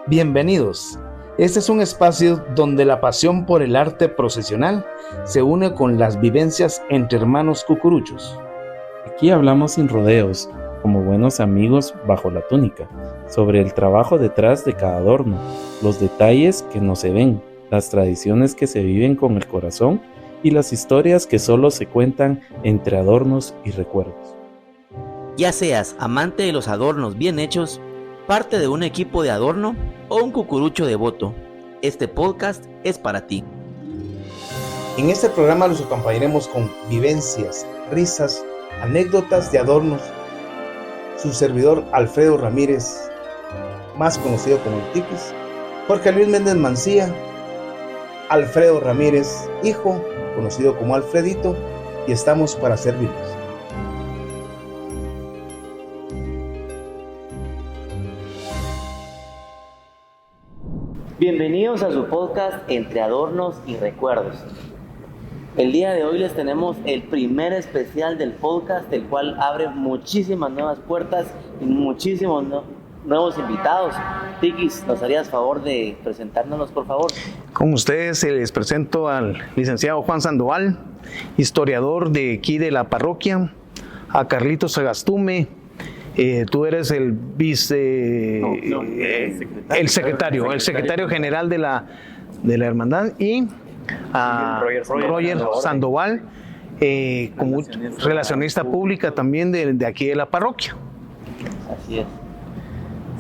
Bienvenidos. Este es un espacio donde la pasión por el arte procesional se une con las vivencias entre hermanos cucuruchos. Aquí hablamos sin rodeos, como buenos amigos bajo la túnica, sobre el trabajo detrás de cada adorno, los detalles que no se ven, las tradiciones que se viven con el corazón y las historias que solo se cuentan entre adornos y recuerdos. Ya seas amante de los adornos bien hechos, parte de un equipo de adorno o un cucurucho devoto, este podcast es para ti. En este programa los acompañaremos con vivencias, risas, anécdotas de adornos. Su servidor Alfredo Ramírez, más conocido como el Tiquis, Jorge Luis Méndez Mancía, Alfredo Ramírez, hijo, conocido como Alfredito, y estamos para servirles. Bienvenidos a su podcast Entre Adornos y Recuerdos. El día de hoy les tenemos el primer especial del podcast, el cual abre muchísimas nuevas puertas y muchísimos nuevos invitados. Tiquis, ¿nos harías favor de presentárnoslos, por favor? Con ustedes les presento al licenciado Juan Sandoval, historiador de aquí de la parroquia, a Carlitos Sagastume. Tú eres el el secretario general de la hermandad, y a Roger Sandoval, como relacionista pública también de aquí de la parroquia. Así es.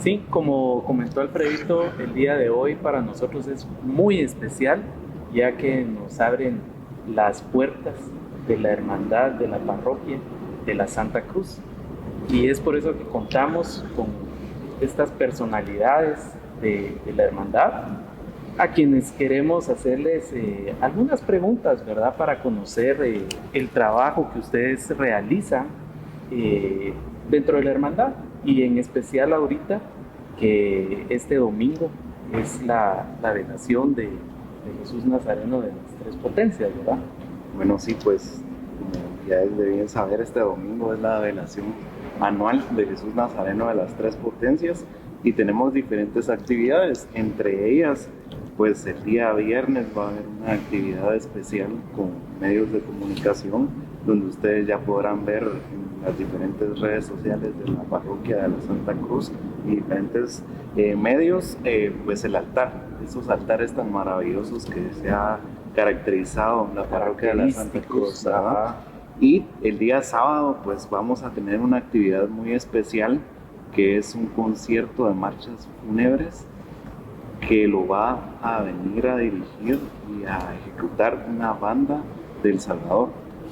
Sí, como comentó Alfredito, el día de hoy para nosotros es muy especial, ya que nos abren las puertas de la hermandad, de la parroquia, de la Santa Cruz. Y es por eso que contamos con estas personalidades de la hermandad, a quienes queremos hacerles algunas preguntas, ¿verdad? Para conocer el trabajo que ustedes realizan dentro de la hermandad, y en especial ahorita que este domingo es la velación de Jesús Nazareno de las Tres Potencias, ¿verdad? Bueno, sí, pues como ya debían saber, este domingo es la velación anual de Jesús Nazareno de las Tres Potencias, y tenemos diferentes actividades. Entre ellas, pues el día viernes va a haber una actividad especial con medios de comunicación, donde ustedes ya podrán ver en las diferentes redes sociales de la parroquia de la Santa Cruz y diferentes medios, pues el altar, esos altares tan maravillosos que se ha caracterizado la parroquia de la Santa Cruz, ¿verdad? Y el día sábado pues vamos a tener una actividad muy especial, que es un concierto de marchas fúnebres que lo va a venir a dirigir y a ejecutar una banda del Salvador.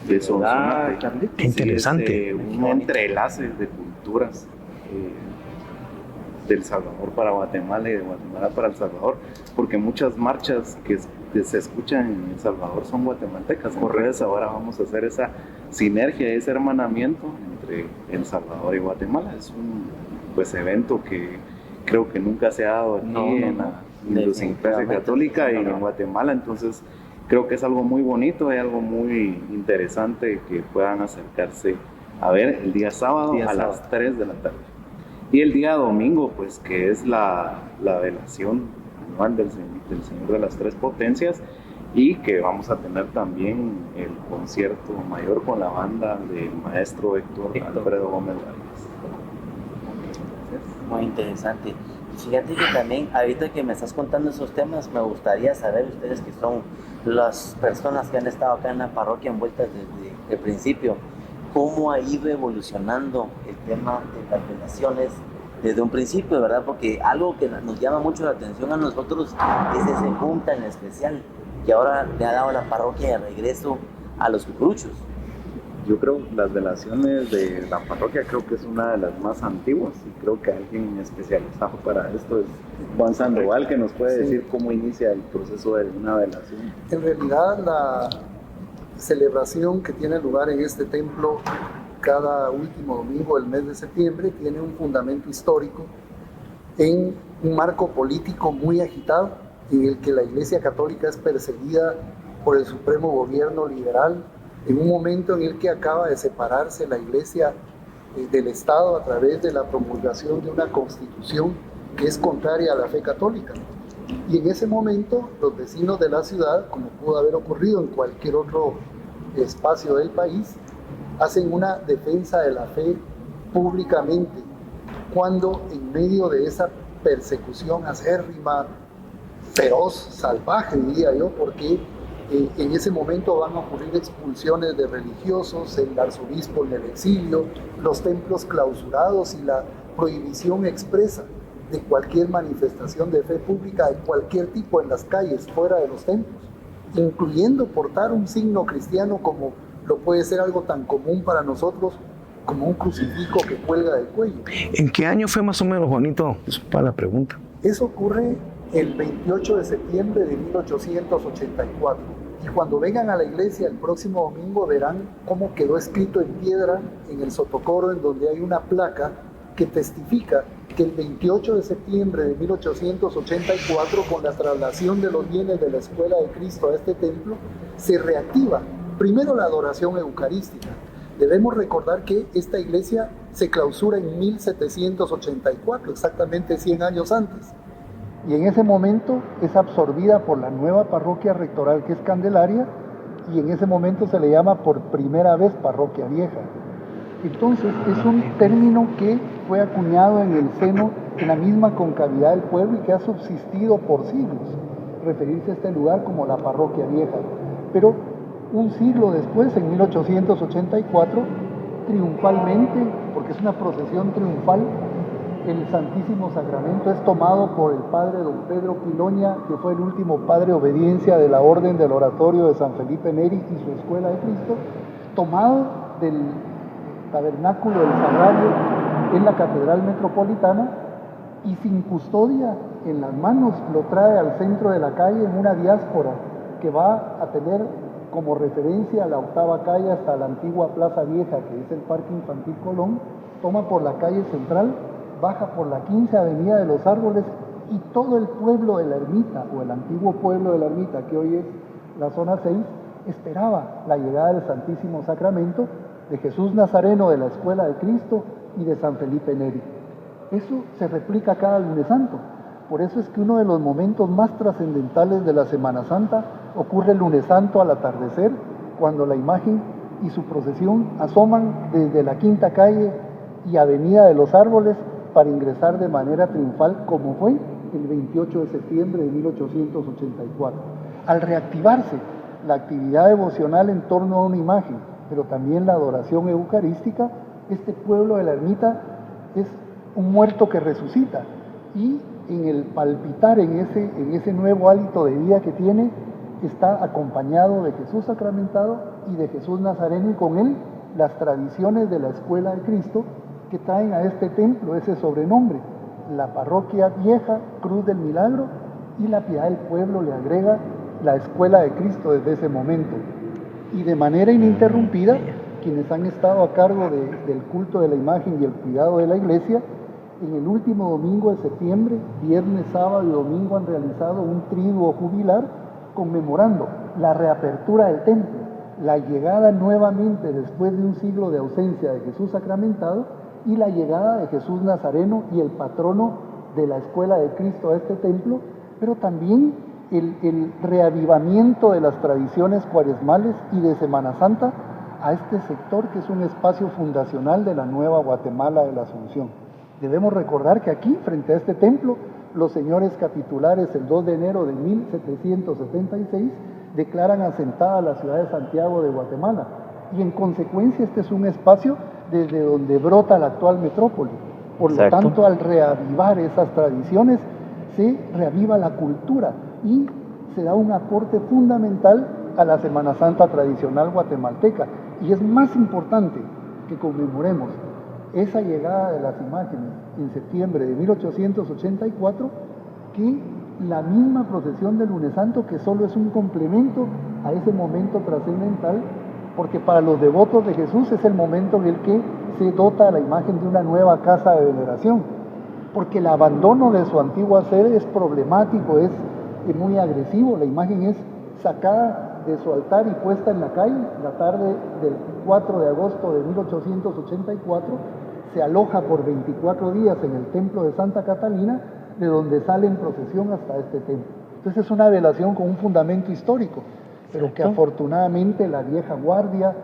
Qué interesante. Un entrelace de culturas del Salvador para Guatemala y de Guatemala para El Salvador, porque muchas marchas que se escuchan en El Salvador son guatemaltecas. Entonces ahora vamos a hacer esa sinergia, ese hermanamiento entre El Salvador y Guatemala. Es un evento que creo que nunca se ha dado aquí en la idiosincrasia católica y en Guatemala. Entonces creo que es algo muy bonito y algo muy interesante que puedan acercarse a ver el día sábado a las 3 de la tarde. Y el día domingo, pues que es la velación anual del Señor de las Tres Potencias, y que vamos a tener también el concierto mayor con la banda del maestro Héctor Alfredo Gómez Vargas. Muy interesante. Fíjate que también, ahorita que me estás contando esos temas, me gustaría saber, ustedes que son las personas que han estado acá en la parroquia envueltas desde el principio, cómo ha ido evolucionando el tema de las velaciones desde un principio, ¿verdad? Porque algo que nos llama mucho la atención a nosotros es ese junta en especial que ahora le ha dado la parroquia de regreso a los cucuruchos. Yo creo que las velaciones de la parroquia creo que es una de las más antiguas, y creo que alguien especializado para esto es Juan Sandoval, que nos puede decir cómo inicia el proceso de una velación. En realidad, la celebración que tiene lugar en este templo cada último domingo del mes de septiembre tiene un fundamento histórico en un marco político muy agitado, en el que la Iglesia Católica es perseguida por el Supremo Gobierno Liberal, en un momento en el que acaba de separarse la Iglesia del Estado a través de la promulgación de una constitución que es contraria a la fe católica. Y en ese momento los vecinos de la ciudad, como pudo haber ocurrido en cualquier otro espacio del país, hacen una defensa de la fe públicamente, cuando en medio de esa persecución acérrima, feroz, salvaje diría yo, porque en ese momento van a ocurrir expulsiones de religiosos, el arzobispo en el exilio, los templos clausurados y la prohibición expresa de cualquier manifestación de fe pública de cualquier tipo en las calles, fuera de los templos, incluyendo portar un signo cristiano como lo puede ser algo tan común para nosotros como un crucifijo que cuelga del cuello. ¿En qué año fue más o menos, Juanito? Es para la pregunta. Eso ocurre el 28 de septiembre de 1884. Y cuando vengan a la iglesia el próximo domingo verán cómo quedó escrito en piedra en el sotocoro, en donde hay una placa que testifica que el 28 de septiembre de 1884, con la traslación de los bienes de la Escuela de Cristo a este templo, se reactiva primero la adoración eucarística. Debemos recordar que esta iglesia se clausura en 1784, exactamente 100 años antes. Y en ese momento es absorbida por la nueva parroquia rectoral que es Candelaria, y en ese momento se le llama por primera vez parroquia vieja. Entonces es un término que fue acuñado en el seno, en la misma concavidad del pueblo y que ha subsistido por siglos, referirse a este lugar como la parroquia vieja. Pero un siglo después, en 1884, triunfalmente, porque es una procesión triunfal, el Santísimo Sacramento es tomado por el padre don Pedro Piloña, que fue el último padre obediencia de la Orden del Oratorio de San Felipe Neri y su Escuela de Cristo, tomado del tabernáculo del Sagrario en la Catedral Metropolitana y sin custodia en las manos lo trae al centro de la calle en una diáspora que va a tener como referencia a la octava calle hasta la antigua Plaza Vieja, que es el Parque Infantil Colón, toma por la calle central, baja por la 15 Avenida de los Árboles y todo el pueblo de la Ermita, o el antiguo pueblo de la Ermita, que hoy es la zona 6, esperaba la llegada del Santísimo Sacramento de Jesús Nazareno de la Escuela de Cristo y de San Felipe Neri. Eso se replica cada lunes santo. Por eso es que uno de los momentos más trascendentales de la Semana Santa ocurre el lunes santo al atardecer, cuando la imagen y su procesión asoman desde la quinta calle y Avenida de los Árboles para ingresar de manera triunfal, como fue el 28 de septiembre de 1884. Al reactivarse la actividad devocional en torno a una imagen, pero también la adoración eucarística, este pueblo de la Ermita es un muerto que resucita, y en el palpitar, en ese nuevo hálito de vida que tiene, está acompañado de Jesús sacramentado y de Jesús Nazareno, y con él las tradiciones de la Escuela de Cristo que traen a este templo ese sobrenombre, la Parroquia Vieja, Cruz del Milagro, y la Piedad del Pueblo le agrega la Escuela de Cristo desde ese momento. Y de manera ininterrumpida, quienes han estado a cargo del culto de la imagen y el cuidado de la iglesia, en el último domingo de septiembre, viernes, sábado y domingo, han realizado un triduo jubilar conmemorando la reapertura del templo, la llegada nuevamente después de un siglo de ausencia de Jesús sacramentado y la llegada de Jesús Nazareno y el patrono de la Escuela de Cristo a este templo, pero también el reavivamiento de las tradiciones cuaresmales y de Semana Santa a este sector que es un espacio fundacional de la Nueva Guatemala de la Asunción. Debemos recordar que aquí, frente a este templo, los señores capitulares el 2 de enero de 1776 declaran asentada la ciudad de Santiago de Guatemala, y en consecuencia este es un espacio desde donde brota la actual metrópoli. Por lo tanto, al reavivar esas tradiciones, se reaviva la cultura y se da un aporte fundamental a la Semana Santa tradicional guatemalteca. Y es más importante que conmemoremos esa llegada de las imágenes en septiembre de 1884 que la misma procesión del Lunes Santo, que solo es un complemento a ese momento trascendental, porque para los devotos de Jesús es el momento en el que se dota a la imagen de una nueva casa de veneración, porque el abandono de su antigua sede es problemático, es muy agresivo. La imagen es sacada de su altar y puesta en la calle. La tarde del 4 de agosto de 1884 se aloja por 24 días en el templo de Santa Catalina, de donde sale en procesión hasta este templo. Entonces es una velación con un fundamento histórico, pero que afortunadamente la vieja guardia,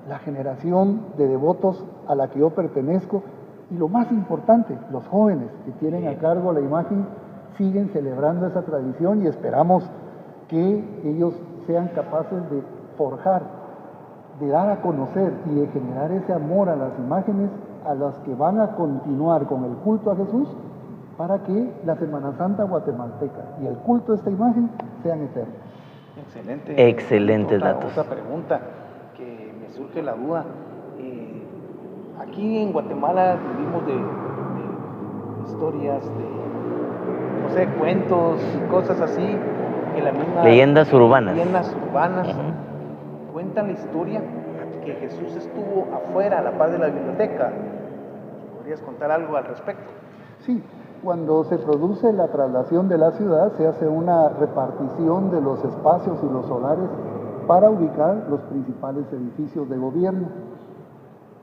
la generación de devotos a la que yo pertenezco, y lo más importante, los jóvenes que tienen a cargo la imagen, siguen celebrando esa tradición y esperamos que ellos sean capaces de forjar, de dar a conocer y de generar ese amor a las imágenes a las que van a continuar con el culto a Jesús, para que la Semana Santa guatemalteca y el culto a esta imagen sean eternos. Excelente. Excelentes datos. Otra pregunta que me surge la duda. Aquí en Guatemala vivimos de historias, de, no sé, cuentos y cosas así, que la misma... Leyendas urbanas. Cuentan la historia que Jesús estuvo afuera, a la par de la biblioteca. ¿Podrías contar algo al respecto? Sí, cuando se produce la traslación de la ciudad, se hace una repartición de los espacios y los solares para ubicar los principales edificios de gobierno.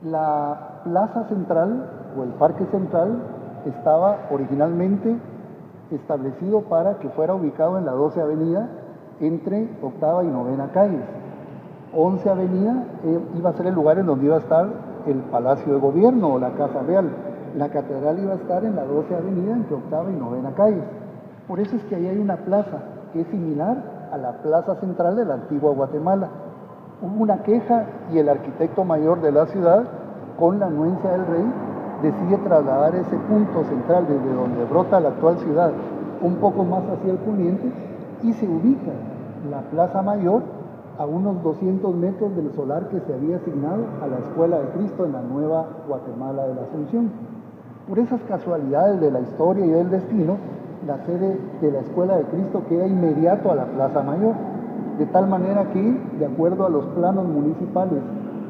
La plaza central o el parque central estaba originalmente establecido para que fuera ubicado en la 12 Avenida entre 8ª y 9ª calles. 11 Avenida iba a ser el lugar en donde iba a estar el Palacio de Gobierno o la Casa Real. La catedral iba a estar en la 12 Avenida entre 8ª y 9ª calles. Por eso es que ahí hay una plaza que es similar a la plaza central de la antigua Guatemala. Hubo una queja y el arquitecto mayor de la ciudad, con la anuencia del rey, decide trasladar ese punto central desde donde brota la actual ciudad un poco más hacia el poniente y se ubica la Plaza Mayor a unos 200 metros del solar que se había asignado a la Escuela de Cristo en la nueva Guatemala de la Asunción. Por esas casualidades de la historia y del destino, la sede de la Escuela de Cristo queda inmediato a la Plaza Mayor, de tal manera que, de acuerdo a los planos municipales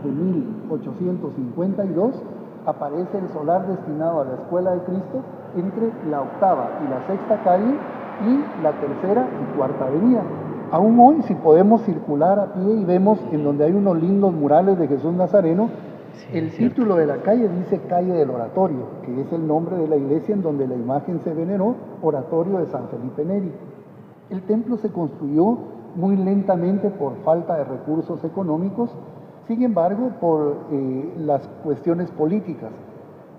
de 1852, aparece el solar destinado a la Escuela de Cristo entre la 8ª y la 6ª calle y la 3ª y 4ª avenida. Aún hoy, si podemos circular a pie y vemos en donde hay unos lindos murales de Jesús Nazareno, el título de la calle dice Calle del Oratorio, que es el nombre de la iglesia en donde la imagen se veneró, Oratorio de San Felipe Neri. El templo se construyó muy lentamente por falta de recursos económicos, sin embargo, por las cuestiones políticas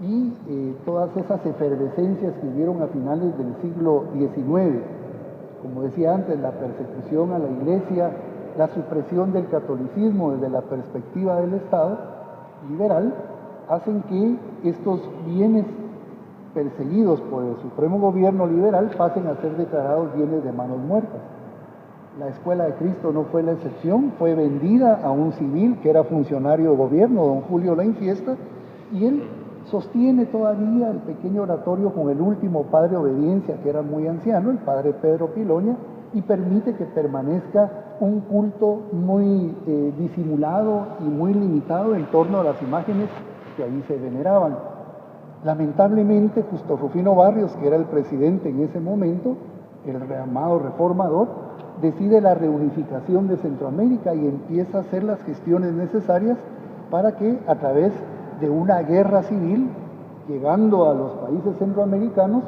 y todas esas efervescencias que hubieron a finales del siglo XIX. Como decía antes, la persecución a la iglesia, la supresión del catolicismo desde la perspectiva del Estado liberal, hacen que estos bienes perseguidos por el supremo gobierno liberal pasen a ser declarados bienes de manos muertas. La Escuela de Cristo no fue la excepción, fue vendida a un civil que era funcionario de gobierno, don Julio Lainfiesta, y él sostiene todavía el pequeño oratorio con el último padre obediencia, que era muy anciano, el padre Pedro Piloña, y permite que permanezca un culto muy disimulado y muy limitado en torno a las imágenes que ahí se veneraban. Lamentablemente, Justo Rufino Barrios, que era el presidente en ese momento, el reamado reformador, decide la reunificación de Centroamérica y empieza a hacer las gestiones necesarias para que, a través de una guerra civil, llegando a los países centroamericanos,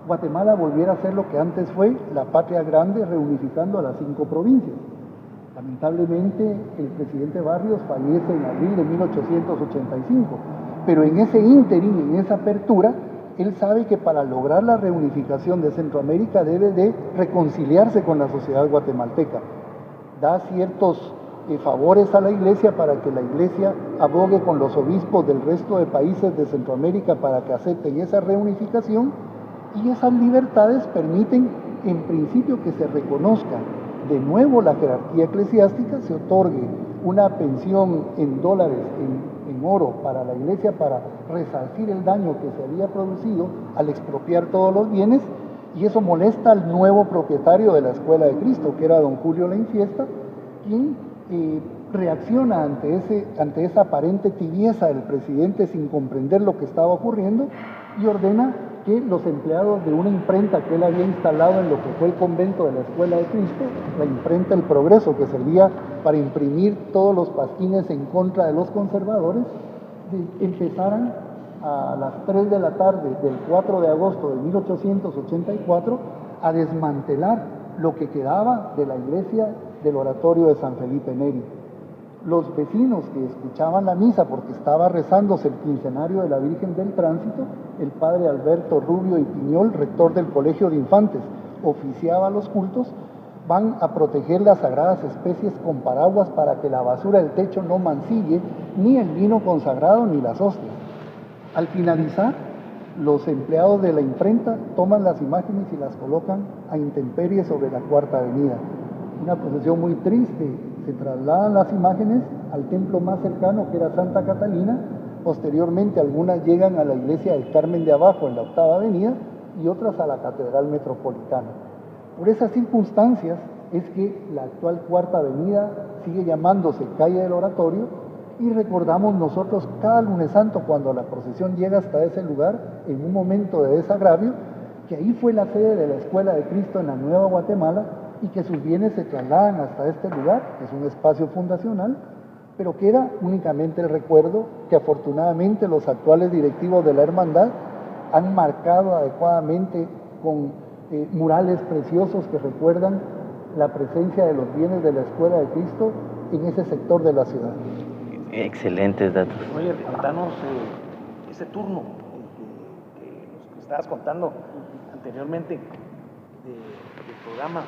Guatemala volviera a ser lo que antes fue la patria grande, reunificando a las 5 provincias. Lamentablemente, el presidente Barrios fallece en abril de 1885, pero en ese ínterin, en esa apertura, él sabe que para lograr la reunificación de Centroamérica debe de reconciliarse con la sociedad guatemalteca. Da ciertos favores a la iglesia para que la iglesia abogue con los obispos del resto de países de Centroamérica para que acepten esa reunificación, y esas libertades permiten en principio que se reconozca de nuevo la jerarquía eclesiástica, se otorgue una pensión en dólares, en oro para la iglesia para resarcir el daño que se había producido al expropiar todos los bienes, y eso molesta al nuevo propietario de la Escuela de Cristo, que era don Julio Lainfiesta, quien reacciona ante esa aparente tibieza del presidente sin comprender lo que estaba ocurriendo, y ordena que los empleados de una imprenta que él había instalado en lo que fue el convento de la Escuela de Cristo, la imprenta El Progreso, que servía para imprimir todos los pasquines en contra de los conservadores, empezaran a las 3 de la tarde del 4 de agosto de 1884 a desmantelar lo que quedaba de la iglesia del oratorio de San Felipe Neri. Los vecinos que escuchaban la misa porque estaba rezándose el quincenario de la Virgen del Tránsito, el padre Alberto Rubio y Piñol, rector del Colegio de Infantes, oficiaba los cultos, van a proteger las sagradas especies con paraguas para que la basura del techo no mancille ni el vino consagrado ni las hostias. Al finalizar, los empleados de la imprenta toman las imágenes y las colocan a intemperie sobre la Cuarta Avenida. Una procesión muy triste. Se trasladan las imágenes al templo más cercano, que era Santa Catalina. Posteriormente, algunas llegan a la iglesia del Carmen de Abajo, en la Octava Avenida, y otras a la Catedral Metropolitana. Por esas circunstancias es que la actual Cuarta Avenida sigue llamándose Calle del Oratorio, y recordamos nosotros cada lunes santo, cuando la procesión llega hasta ese lugar, en un momento de desagravio, que ahí fue la sede de la Escuela de Cristo en la Nueva Guatemala, y que sus bienes se trasladan hasta este lugar, que es un espacio fundacional, pero queda únicamente el recuerdo que afortunadamente los actuales directivos de la hermandad han marcado adecuadamente con murales preciosos que recuerdan la presencia de los bienes de la Escuela de Cristo en ese sector de la ciudad. Excelentes datos. Oye, contanos ese turno que nos estabas contando anteriormente del programa.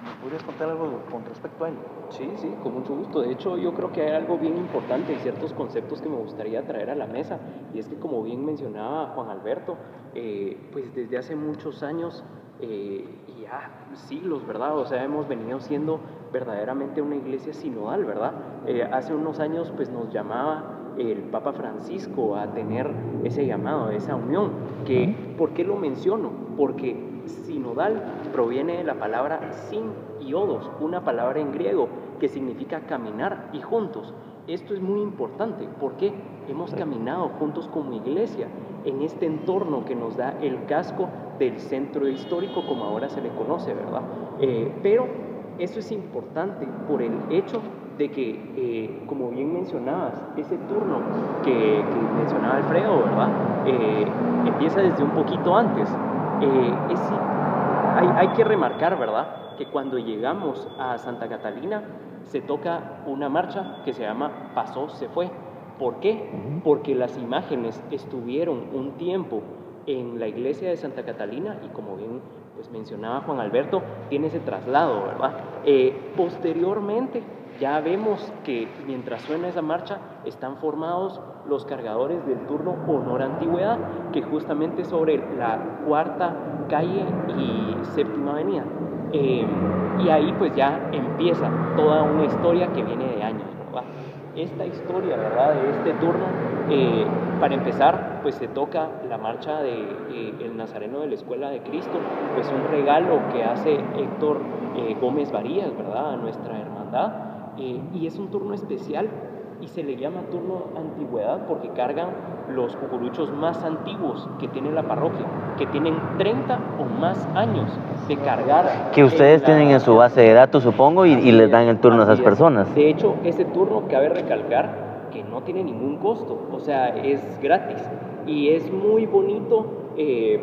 ¿Me podrías contar algo con respecto a ello? Sí, con mucho gusto. De hecho, yo creo que hay algo bien importante y ciertos conceptos que me gustaría traer a la mesa. Y es que, como bien mencionaba Juan Alberto, pues desde hace muchos años y ya siglos, ¿verdad? O sea, hemos venido siendo verdaderamente una iglesia sinodal, ¿verdad? Hace unos años, pues nos llamaba el Papa Francisco a tener ese llamado, esa unión. ¿Por qué lo menciono? Porque sinodal proviene de la palabra sin y odos, una palabra en griego que significa caminar y juntos. Esto es muy importante porque hemos caminado juntos como iglesia en este entorno que nos da el casco del centro histórico, como ahora se le conoce, ¿verdad? Pero eso es importante por el hecho de que, como bien mencionabas, ese turno que mencionaba Alfredo, ¿verdad? Empieza desde un poquito antes. Hay que remarcar, ¿verdad?, que cuando llegamos a Santa Catalina se toca una marcha que se llama Pasó, se fue. ¿Por qué? Porque las imágenes estuvieron un tiempo en la iglesia de Santa Catalina y, como bien pues mencionaba Juan Alberto, tiene ese traslado, ¿verdad? Posteriormente ya vemos que mientras suena esa marcha están formados los cargadores del turno Honor Antigüedad, que justamente es sobre la Cuarta Calle y Séptima Avenida. Y ahí pues ya empieza toda una historia que viene de años, ¿verdad? Esta historia, ¿verdad?, de este turno, para empezar, pues se toca la marcha de el Nazareno de la Escuela de Cristo, pues un regalo que hace Héctor Gómez Varías, ¿verdad?, a nuestra hermandad, y es un turno especial y se le llama turno antigüedad porque cargan los cucuruchos más antiguos que tiene la parroquia, que tienen 30 o más años de cargar. Que ustedes tienen en su base de datos, supongo, y les dan el turno a esas personas. De hecho, ese turno cabe recalcar que no tiene ningún costo, o sea, es gratis. Y es muy bonito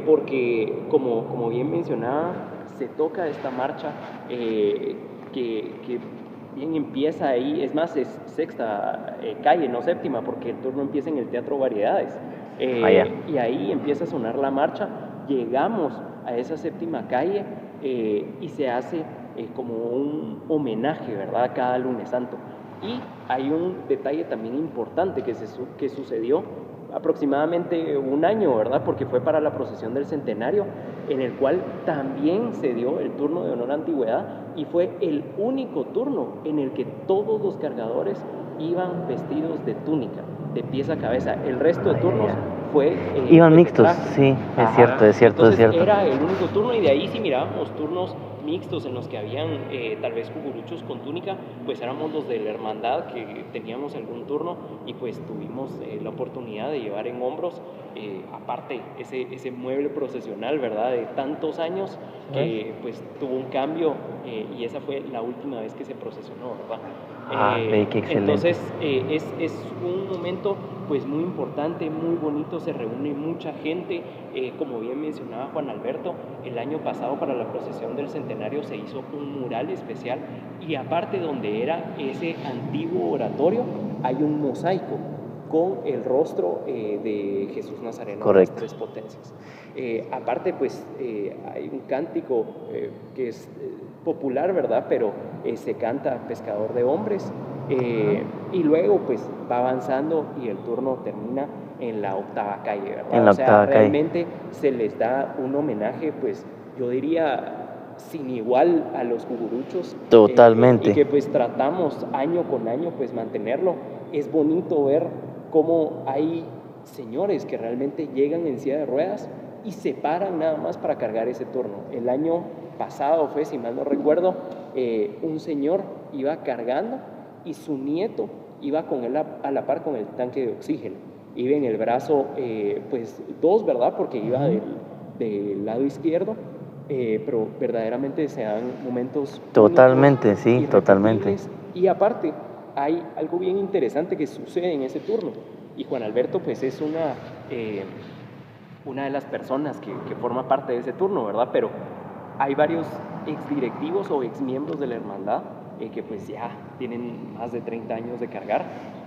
porque, como bien mencionaba, se toca esta marcha que bien empieza ahí, es más, es sexta calle, no séptima, porque el turno empieza en el Teatro Variedades. Y ahí empieza a sonar la marcha, llegamos a esa séptima calle y se hace como un homenaje, ¿verdad?, cada lunes santo. Y hay un detalle también importante que sucedió aproximadamente un año, ¿verdad?, porque fue para la procesión del centenario, en el cual también se dio el turno de honor antigüedad y fue el único turno en el que todos los cargadores iban vestidos de túnica, de pies a cabeza. El resto de turnos fue... iban mixtos, sí, es cierto. Entonces, era el único turno, y de ahí si mirábamos turnos mixtos en los que habían tal vez cucuruchos con túnica, pues éramos los de la hermandad que teníamos algún turno y pues tuvimos la oportunidad de llevar en hombros, aparte ese mueble procesional, ¿verdad?, de tantos años que pues tuvo un cambio y esa fue la última vez que se procesionó, ¿verdad? Qué excelente. Entonces es un momento pues muy importante, muy bonito, se reúne mucha gente. Como bien mencionaba Juan Alberto, el año pasado para la procesión del centenario se hizo un mural especial, y aparte donde era ese antiguo oratorio hay un mosaico con el rostro de Jesús Nazareno de las Tres Potencias. Aparte pues hay un cántico que es popular, ¿verdad? Pero se canta Pescador de Hombres, y luego pues va avanzando y el turno termina en la octava calle, ¿verdad? O sea, realmente se les da un homenaje, pues yo diría sin igual a los cucuruchos. Totalmente. Y que pues tratamos año con año pues mantenerlo. Es bonito ver cómo hay señores que realmente llegan en silla de ruedas y se paran nada más para cargar ese turno. El año pasado fue, si mal no recuerdo, un señor iba cargando y su nieto iba con él a la par con el tanque de oxígeno. Iba en el brazo, pues dos, ¿verdad? Porque iba del lado izquierdo, pero verdaderamente se dan momentos totalmente, únicos, sí, totalmente. Y aparte, hay algo bien interesante que sucede en ese turno. Y Juan Alberto, pues es una de las personas que forma parte de ese turno, ¿verdad? Pero hay varios exdirectivos o exmiembros de la hermandad que pues ya tienen más de 30 años de cargar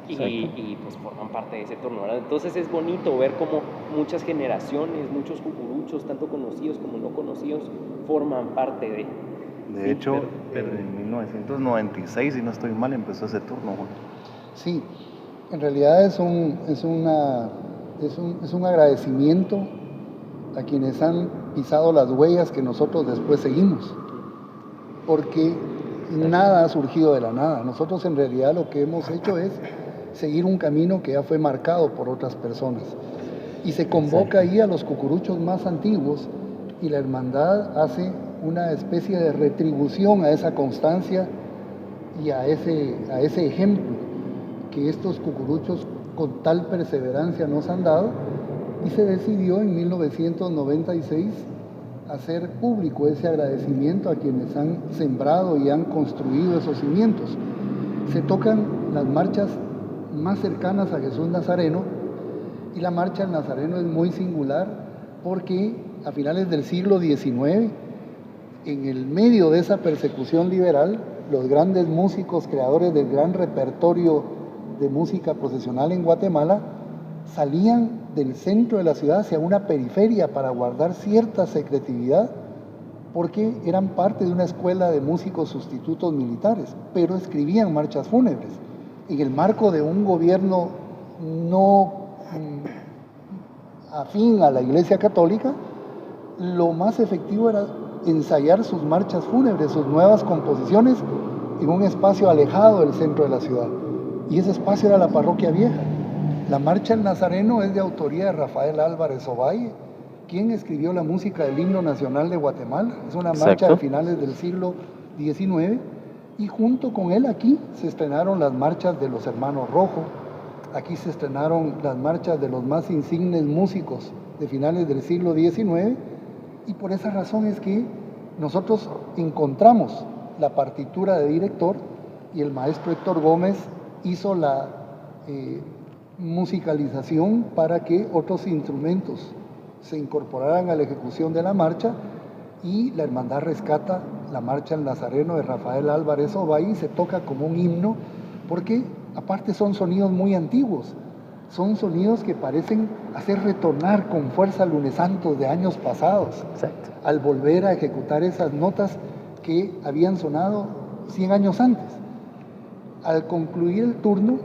y pues forman parte de ese turno, ¿verdad? Entonces es bonito ver cómo muchas generaciones, muchos cucuruchos, tanto conocidos como no conocidos, forman parte de... De hecho, en 1996, si no estoy mal, empezó ese turno, Juan. Sí, en realidad es un agradecimiento a quienes han pisado las huellas que nosotros después seguimos, porque nada ha surgido de la nada. Nosotros en realidad lo que hemos hecho es seguir un camino que ya fue marcado por otras personas, y se convoca ahí a los cucuruchos más antiguos, y la hermandad hace una especie de retribución a esa constancia y a ese ejemplo que estos cucuruchos con tal perseverancia nos han dado, y se decidió en 1996 hacer público ese agradecimiento a quienes han sembrado y han construido esos cimientos. Se tocan las marchas más cercanas a Jesús Nazareno, y la marcha del Nazareno es muy singular porque a finales del siglo XIX, en el medio de esa persecución liberal, los grandes músicos creadores del gran repertorio de música procesional en Guatemala salían del centro de la ciudad hacia una periferia para guardar cierta secretividad, porque eran parte de una escuela de músicos sustitutos militares, pero escribían marchas fúnebres. En el marco de un gobierno no afín a la Iglesia Católica, lo más efectivo era ensayar sus marchas fúnebres, sus nuevas composiciones, en un espacio alejado del centro de la ciudad. Y ese espacio era la Parroquia Vieja. La marcha del Nazareno es de autoría de Rafael Álvarez Ovalle, quien escribió la música del himno nacional de Guatemala. Es una marcha de finales del siglo XIX, y junto con él aquí se estrenaron las marchas de los Hermanos Rojo, aquí se estrenaron las marchas de los más insignes músicos de finales del siglo XIX, y por esa razón es que nosotros encontramos la partitura de director, y el maestro Héctor Gómez hizo la musicalización para que otros instrumentos se incorporaran a la ejecución de la marcha, y la hermandad rescata la marcha del Nazareno de Rafael Álvarez Ovalle y se toca como un himno, porque aparte son sonidos muy antiguos, son sonidos que parecen hacer retornar con fuerza lunes santos de años pasados. Exacto. Al volver a ejecutar esas notas que habían sonado 100 años antes. Al concluir el turno,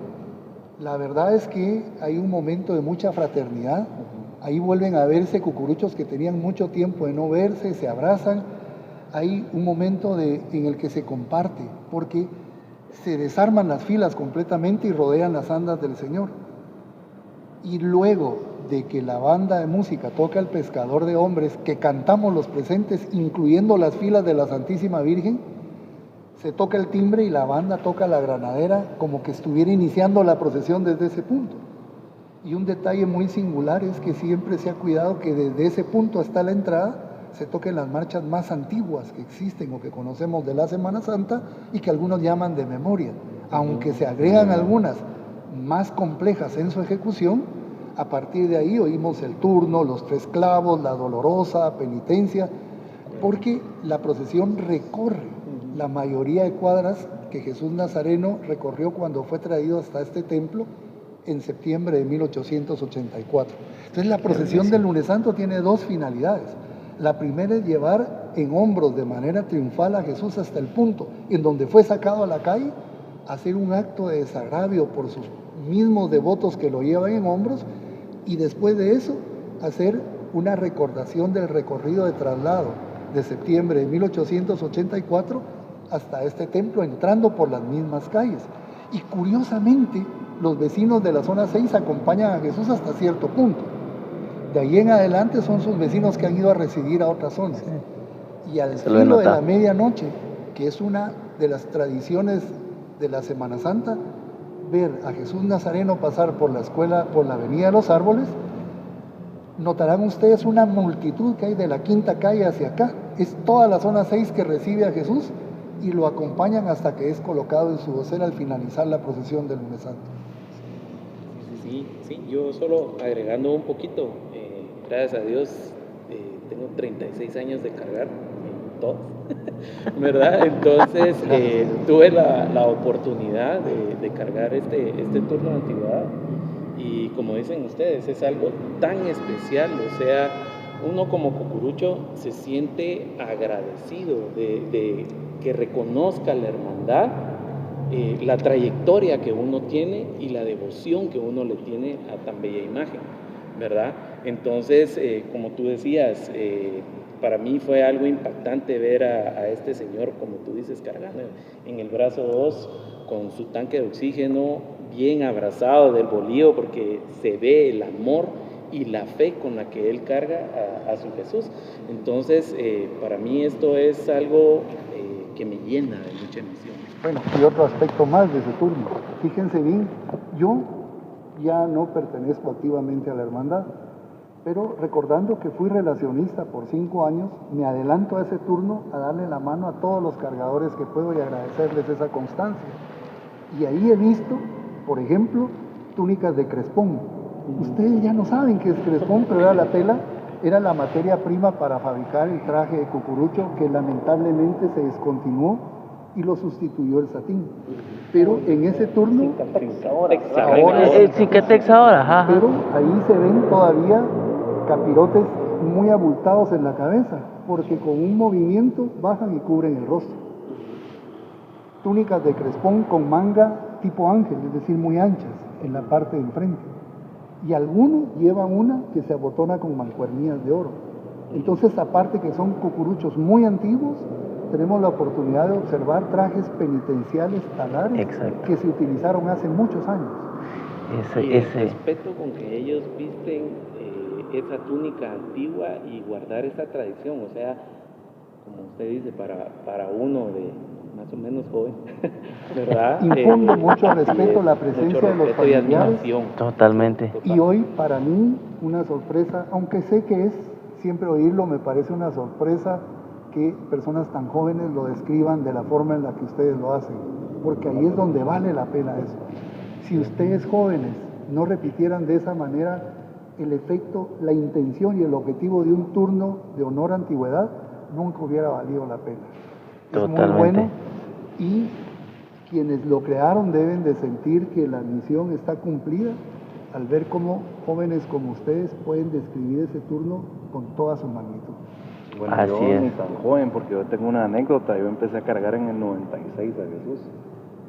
la verdad es que hay un momento de mucha fraternidad. Ahí vuelven a verse cucuruchos que tenían mucho tiempo de no verse, se abrazan. Hay un momento en el que se comparte, porque se desarman las filas completamente y rodean las andas del Señor. Y luego de que la banda de música toca El Pescador de Hombres, que cantamos los presentes, incluyendo las filas de la Santísima Virgen, se toca el timbre y la banda toca la granadera, como que estuviera iniciando la procesión desde ese punto. Y un detalle muy singular es que siempre se ha cuidado que desde ese punto hasta la entrada se toquen las marchas más antiguas que existen o que conocemos de la Semana Santa, y que algunos llaman de memoria. aunque se agregan algunas más complejas en su ejecución. A partir de ahí oímos el turno, los 3 clavos, la dolorosa, penitencia, porque la procesión recorre la mayoría de cuadras que Jesús Nazareno recorrió cuando fue traído hasta este templo en septiembre de 1884. Entonces la procesión del Lunes Santo tiene 2 finalidades. La primera es llevar en hombros de manera triunfal a Jesús hasta el punto en donde fue sacado a la calle, hacer un acto de desagravio por sus mismos devotos que lo llevan en hombros, y después de eso hacer una recordación del recorrido de traslado de septiembre de 1884 hasta este templo, entrando por las mismas calles. Y curiosamente, los vecinos de la zona 6 acompañan a Jesús hasta cierto punto. De ahí en adelante son sus vecinos que han ido a residir a otras zonas. Y al filo de la medianoche, que es una de las tradiciones de la Semana Santa, ver a Jesús Nazareno pasar por la escuela, por la Avenida de los Árboles, notarán ustedes una multitud que hay de la Quinta Calle hacia acá. Es toda la zona 6 que recibe a Jesús y lo acompañan hasta que es colocado en su vocera al finalizar la procesión del Lunes Santo. Sí, yo solo agregando un poquito, gracias a Dios tengo 36 años de cargar todos, ¿verdad? Entonces tuve la oportunidad de cargar este turno de antigüedad, y como dicen ustedes, es algo tan especial. O sea, uno como cucurucho se siente agradecido de que reconozca la hermandad, la trayectoria que uno tiene y la devoción que uno le tiene a tan bella imagen, ¿verdad? Entonces, como tú decías, para mí fue algo impactante ver a este señor, como tú dices, cargando en el brazo 2 con su tanque de oxígeno, bien abrazado del bolío, porque se ve el amor y la fe con la que él carga a su Jesús. Entonces, para mí esto es algo que me llena de mucha emoción. Bueno, y otro aspecto más de ese turno. Fíjense bien, yo ya no pertenezco activamente a la hermandad, pero recordando que fui relacionista por 5 años, me adelanto a ese turno a darle la mano a todos los cargadores que puedo y agradecerles esa constancia. Y ahí he visto, por ejemplo, túnicas de crespón. Ustedes ya no saben qué es crespón, pero era la tela, era la materia prima para fabricar el traje de cucurucho que lamentablemente se descontinuó y lo sustituyó el satín. Pero en ese turno, el Cicatex ahora, ajá. Pero ahí se ven todavía capirotes muy abultados en la cabeza, porque con un movimiento bajan y cubren el rostro. Túnicas de crespón con manga tipo ángel, es decir, muy anchas en la parte de enfrente. Y algunos llevan una que se abotona con mancuernillas de oro. Entonces, aparte que son cucuruchos muy antiguos, tenemos la oportunidad de observar trajes penitenciales talares que se utilizaron hace muchos años. El respeto con que ellos visten esa túnica antigua y guardar esa tradición, o sea, como usted dice, para uno de más o menos joven, ¿verdad? Infunde mucho respeto la presencia de los familiares. Totalmente. Y hoy, para mí, una sorpresa, aunque sé que es, siempre oírlo me parece una sorpresa que personas tan jóvenes lo describan de la forma en la que ustedes lo hacen, porque ahí es donde vale la pena eso. Si ustedes jóvenes no repitieran de esa manera el efecto, la intención y el objetivo de un turno de honor a antigüedad, nunca hubiera valido la pena. Totalmente. Es muy bueno, y quienes lo crearon deben de sentir que la misión está cumplida al ver cómo jóvenes como ustedes pueden describir ese turno con toda su magnitud. Bueno, yo ni tan joven, porque yo tengo una anécdota. Yo empecé a cargar en el 96 a Jesús.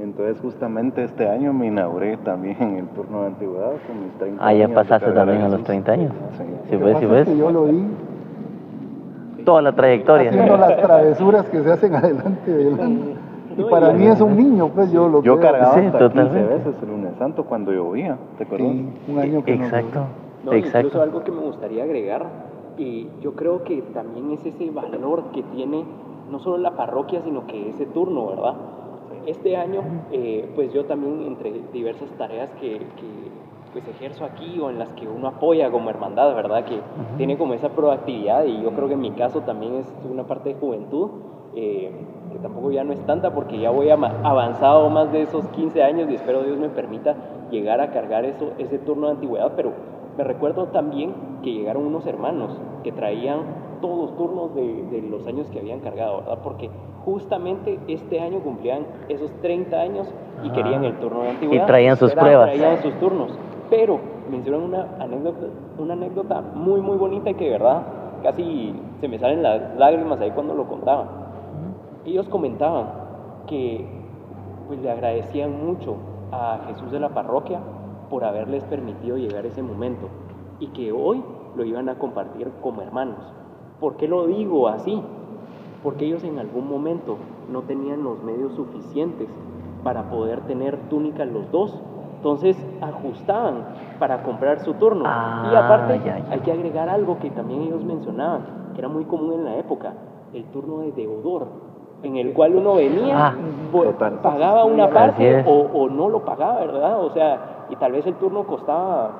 Entonces, justamente este año me inauguré también en el turno de antigüedad con mis 30 años. Ya pasaste también a los 30 años. Sí, ves. Que yo lo vi toda la trayectoria. Haciendo las travesuras que se hacen adelante de él. Y para mí es un niño, pues yo lo Yo creo. cargaba hasta 15 veces el Lunes Santo cuando llovía, ¿te acuerdas? Sí, un año que Exacto. No, incluso algo que me gustaría agregar, y yo creo que también es ese valor que tiene no solo la parroquia, sino que ese turno, ¿verdad? Este año, pues yo también, entre diversas tareas que pues ejerzo aquí o en las que uno apoya como hermandad, ¿verdad? Que tiene como esa proactividad, y yo creo que en mi caso también es una parte de juventud, que tampoco ya no es tanta porque ya voy avanzado más de esos 15 años y espero Dios me permita llegar a cargar ese turno de antigüedad, pero me recuerdo también que llegaron unos hermanos que traían todos los turnos de los años que habían cargado, ¿verdad? Porque justamente este año cumplían esos 30 años y querían el turno de antigüedad. Y traían sus pruebas. Traían sus turnos. Pero mencionan una anécdota muy, muy bonita que de verdad casi se me salen las lágrimas ahí cuando lo contaban. Ellos comentaban que pues, le agradecían mucho a Jesús de la parroquia por haberles permitido llegar a ese momento y que hoy lo iban a compartir como hermanos. ¿Por qué lo digo así? Porque ellos en algún momento no tenían los medios suficientes para poder tener túnica los dos. Entonces ajustaban para comprar su turno. Y aparte hay que agregar algo que también ellos mencionaban, que era muy común en la época, el turno de deudor, en el cual uno venía, pagaba una parte o no lo pagaba, ¿verdad? O sea, y tal vez el turno costaba,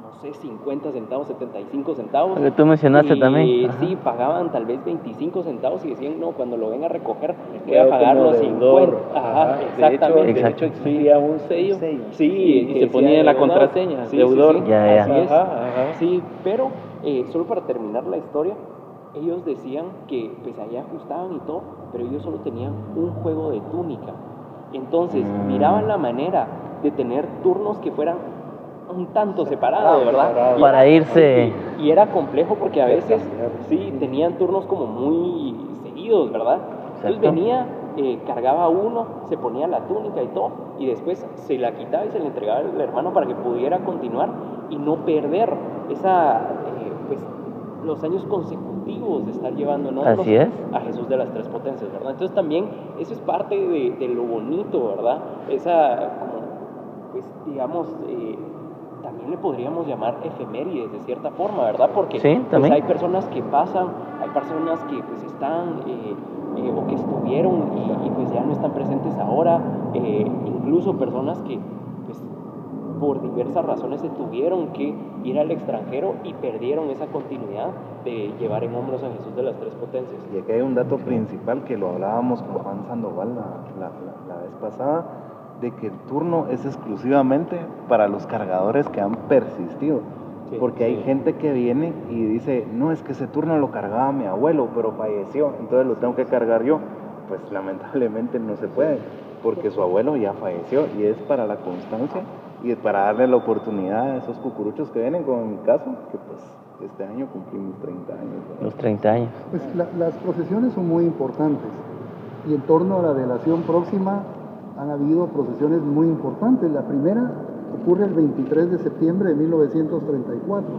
no sé, 50 centavos, 75 centavos. Lo que tú mencionaste también. Sí, pagaban tal vez 25 centavos y decían, no, cuando lo venga a recoger, voy a pagar los 50. Ajá, exactamente. De hecho existía un sello. Sí, y se ponía en la contraseña, deudor. Sí, Ya. así es. Ajá. Sí, pero solo para terminar la historia, ellos decían que pues allá ajustaban y todo, pero ellos solo tenían un juego de túnica. Entonces miraban la manera de tener turnos que fueran un tanto separados, ¿verdad? Para irse. Y era complejo porque a veces sí tenían turnos como muy seguidos, ¿verdad? Entonces venía, cargaba uno, se ponía la túnica y todo, y después se la quitaba y se la entregaba al hermano para que pudiera continuar y no perder pues, los años consecutivos de estar llevando nosotros a Jesús de las Tres Potencias, ¿verdad? Entonces también eso es parte de lo bonito, ¿verdad? Pues digamos, también le podríamos llamar efemérides de cierta forma, ¿verdad? Porque pues, hay personas que pasan, hay personas que pues están o que estuvieron y pues ya no están presentes ahora, incluso personas que pues por diversas razones se tuvieron que ir al extranjero y perdieron esa continuidad de llevar en hombros a Jesús de las Tres Potencias. Y aquí hay un dato principal que lo hablábamos con Juan Sandoval la vez pasada, de que el turno es exclusivamente para los cargadores que han persistido. Porque hay gente que viene y dice, no, es que ese turno lo cargaba mi abuelo, pero falleció, entonces lo tengo que cargar yo. Pues lamentablemente no se puede, porque su abuelo ya falleció, y es para la constancia y para darle la oportunidad a esos cucuruchos que vienen, como en mi caso, que pues este año cumplimos 30 años. ¿Verdad? Los 30 años. Pues las procesiones son muy importantes, y en torno a la velación próxima han habido procesiones muy importantes. La primera ocurre el 23 de septiembre de 1934.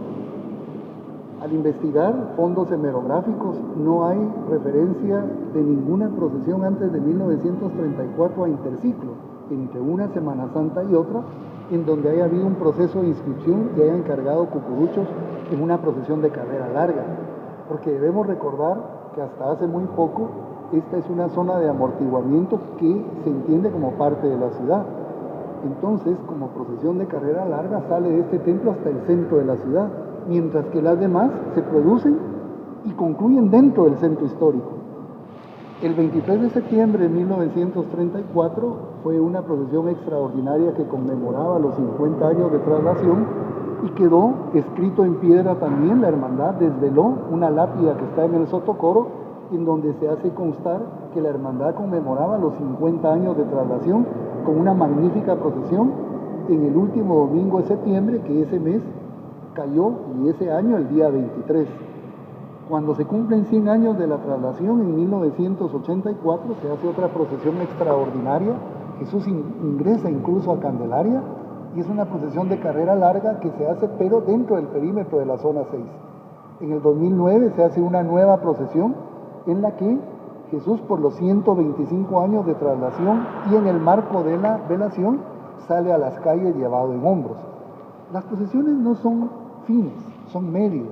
Al investigar fondos hemerográficos, no hay referencia de ninguna procesión antes de 1934 a interciclo, entre una Semana Santa y otra, en donde haya habido un proceso de inscripción y hayan cargado cucuruchos en una procesión de carrera larga. Porque debemos recordar que hasta hace muy poco esta es una zona de amortiguamiento que se entiende como parte de la ciudad. Entonces, como procesión de carrera larga, sale de este templo hasta el centro de la ciudad, mientras que las demás se producen y concluyen dentro del centro histórico. El 23 de septiembre de 1934 fue una procesión extraordinaria que conmemoraba los 50 años de traslación y quedó escrito en piedra también. La hermandad desveló una lápida que está en el Sotocoro, en donde se hace constar que la hermandad conmemoraba los 50 años de traslación con una magnífica procesión en el último domingo de septiembre, que ese mes cayó, y ese año el día 23. Cuando se cumplen 100 años de la traslación, en 1984, se hace otra procesión extraordinaria. Jesús ingresa incluso a Candelaria, y es una procesión de carrera larga que se hace pero dentro del perímetro de la zona 6. En el 2009 se hace una nueva procesión en la que Jesús, por los 125 años de traslación y en el marco de la velación, sale a las calles llevado en hombros. Las procesiones no son fines, son medios.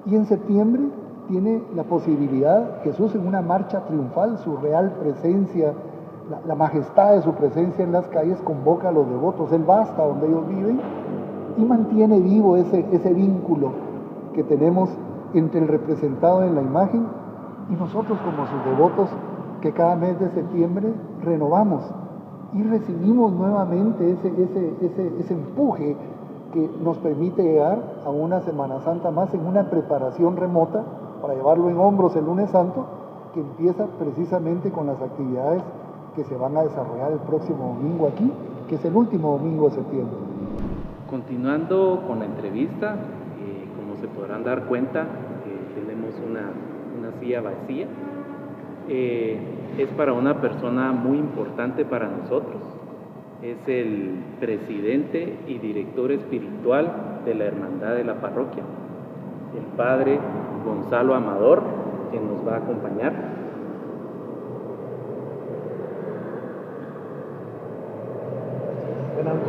Y en septiembre tiene la posibilidad Jesús, en una marcha triunfal, su real presencia, la majestad de su presencia en las calles, convoca a los devotos. Él va hasta donde ellos viven y mantiene vivo ese vínculo que tenemos entre el representado en la imagen y nosotros como sus devotos, que cada mes de septiembre renovamos y recibimos nuevamente ese empuje que nos permite llegar a una Semana Santa más en una preparación remota para llevarlo en hombros el lunes santo, que empieza precisamente con las actividades que se van a desarrollar el próximo domingo aquí, que es el último domingo de septiembre. Continuando con la entrevista, como se podrán dar cuenta, tenemos una silla vacía. Es para una persona muy importante para nosotros. Es el presidente y director espiritual de la Hermandad de la Parroquia, el Padre Gonzalo Amador, quien nos va a acompañar.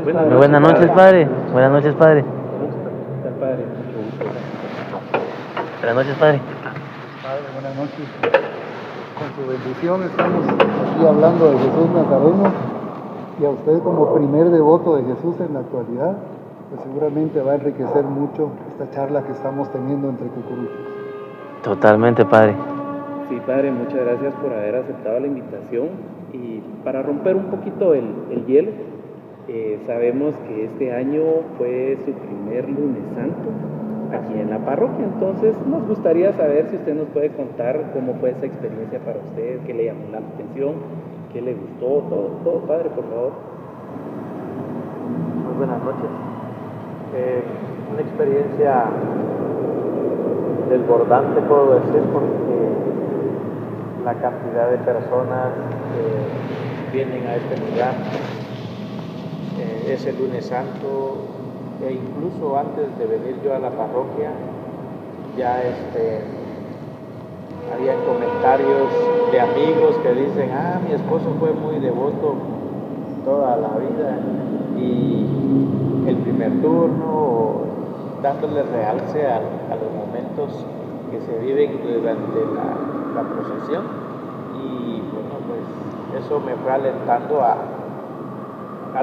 Buenas noches, Padre. Buenas noches, Padre. Padre. Buenas noches, Padre. Padre, buenas noches. Con su bendición estamos aquí hablando de Jesús Nazareno, y a usted como primer devoto de Jesús en la actualidad, pues seguramente va a enriquecer mucho esta charla que estamos teniendo entre cucuruchos. Totalmente, Padre. Sí, Padre, muchas gracias por haber aceptado la invitación. Y para romper un poquito el hielo, sabemos que este año fue su primer lunes santo aquí en la parroquia, entonces nos gustaría saber si usted nos puede contar cómo fue esa experiencia para usted, qué le llamó la atención, qué le gustó, todo, Padre, por favor. Muy buenas noches. Una experiencia desbordante, puedo decir, porque la cantidad de personas que vienen a este lugar, es el lunes santo, e incluso antes de venir yo a la parroquia, ya había comentarios de amigos que dicen: mi esposo fue muy devoto toda la vida, y el primer turno, dándole realce a los momentos que se viven durante la procesión. Y bueno, pues eso me fue alentando a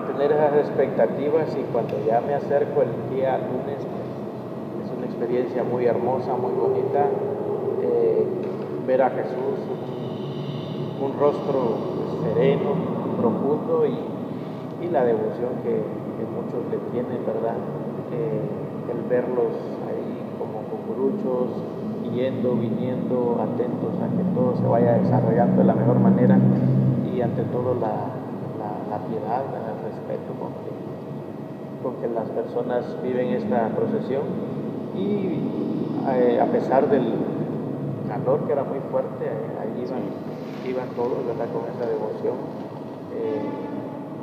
tener esas expectativas, y cuando ya me acerco el día lunes, pues, es una experiencia muy hermosa, muy bonita, ver a Jesús, un rostro sereno, profundo, y la devoción que muchos le tienen, ¿verdad? El verlos ahí como cucuruchos, yendo, viniendo, atentos a que todo se vaya desarrollando de la mejor manera, y ante todo la piedad, el respeto con que las personas viven esta procesión. Y a pesar del calor, que era muy fuerte, ahí iban todos, ¿verdad?, con esa devoción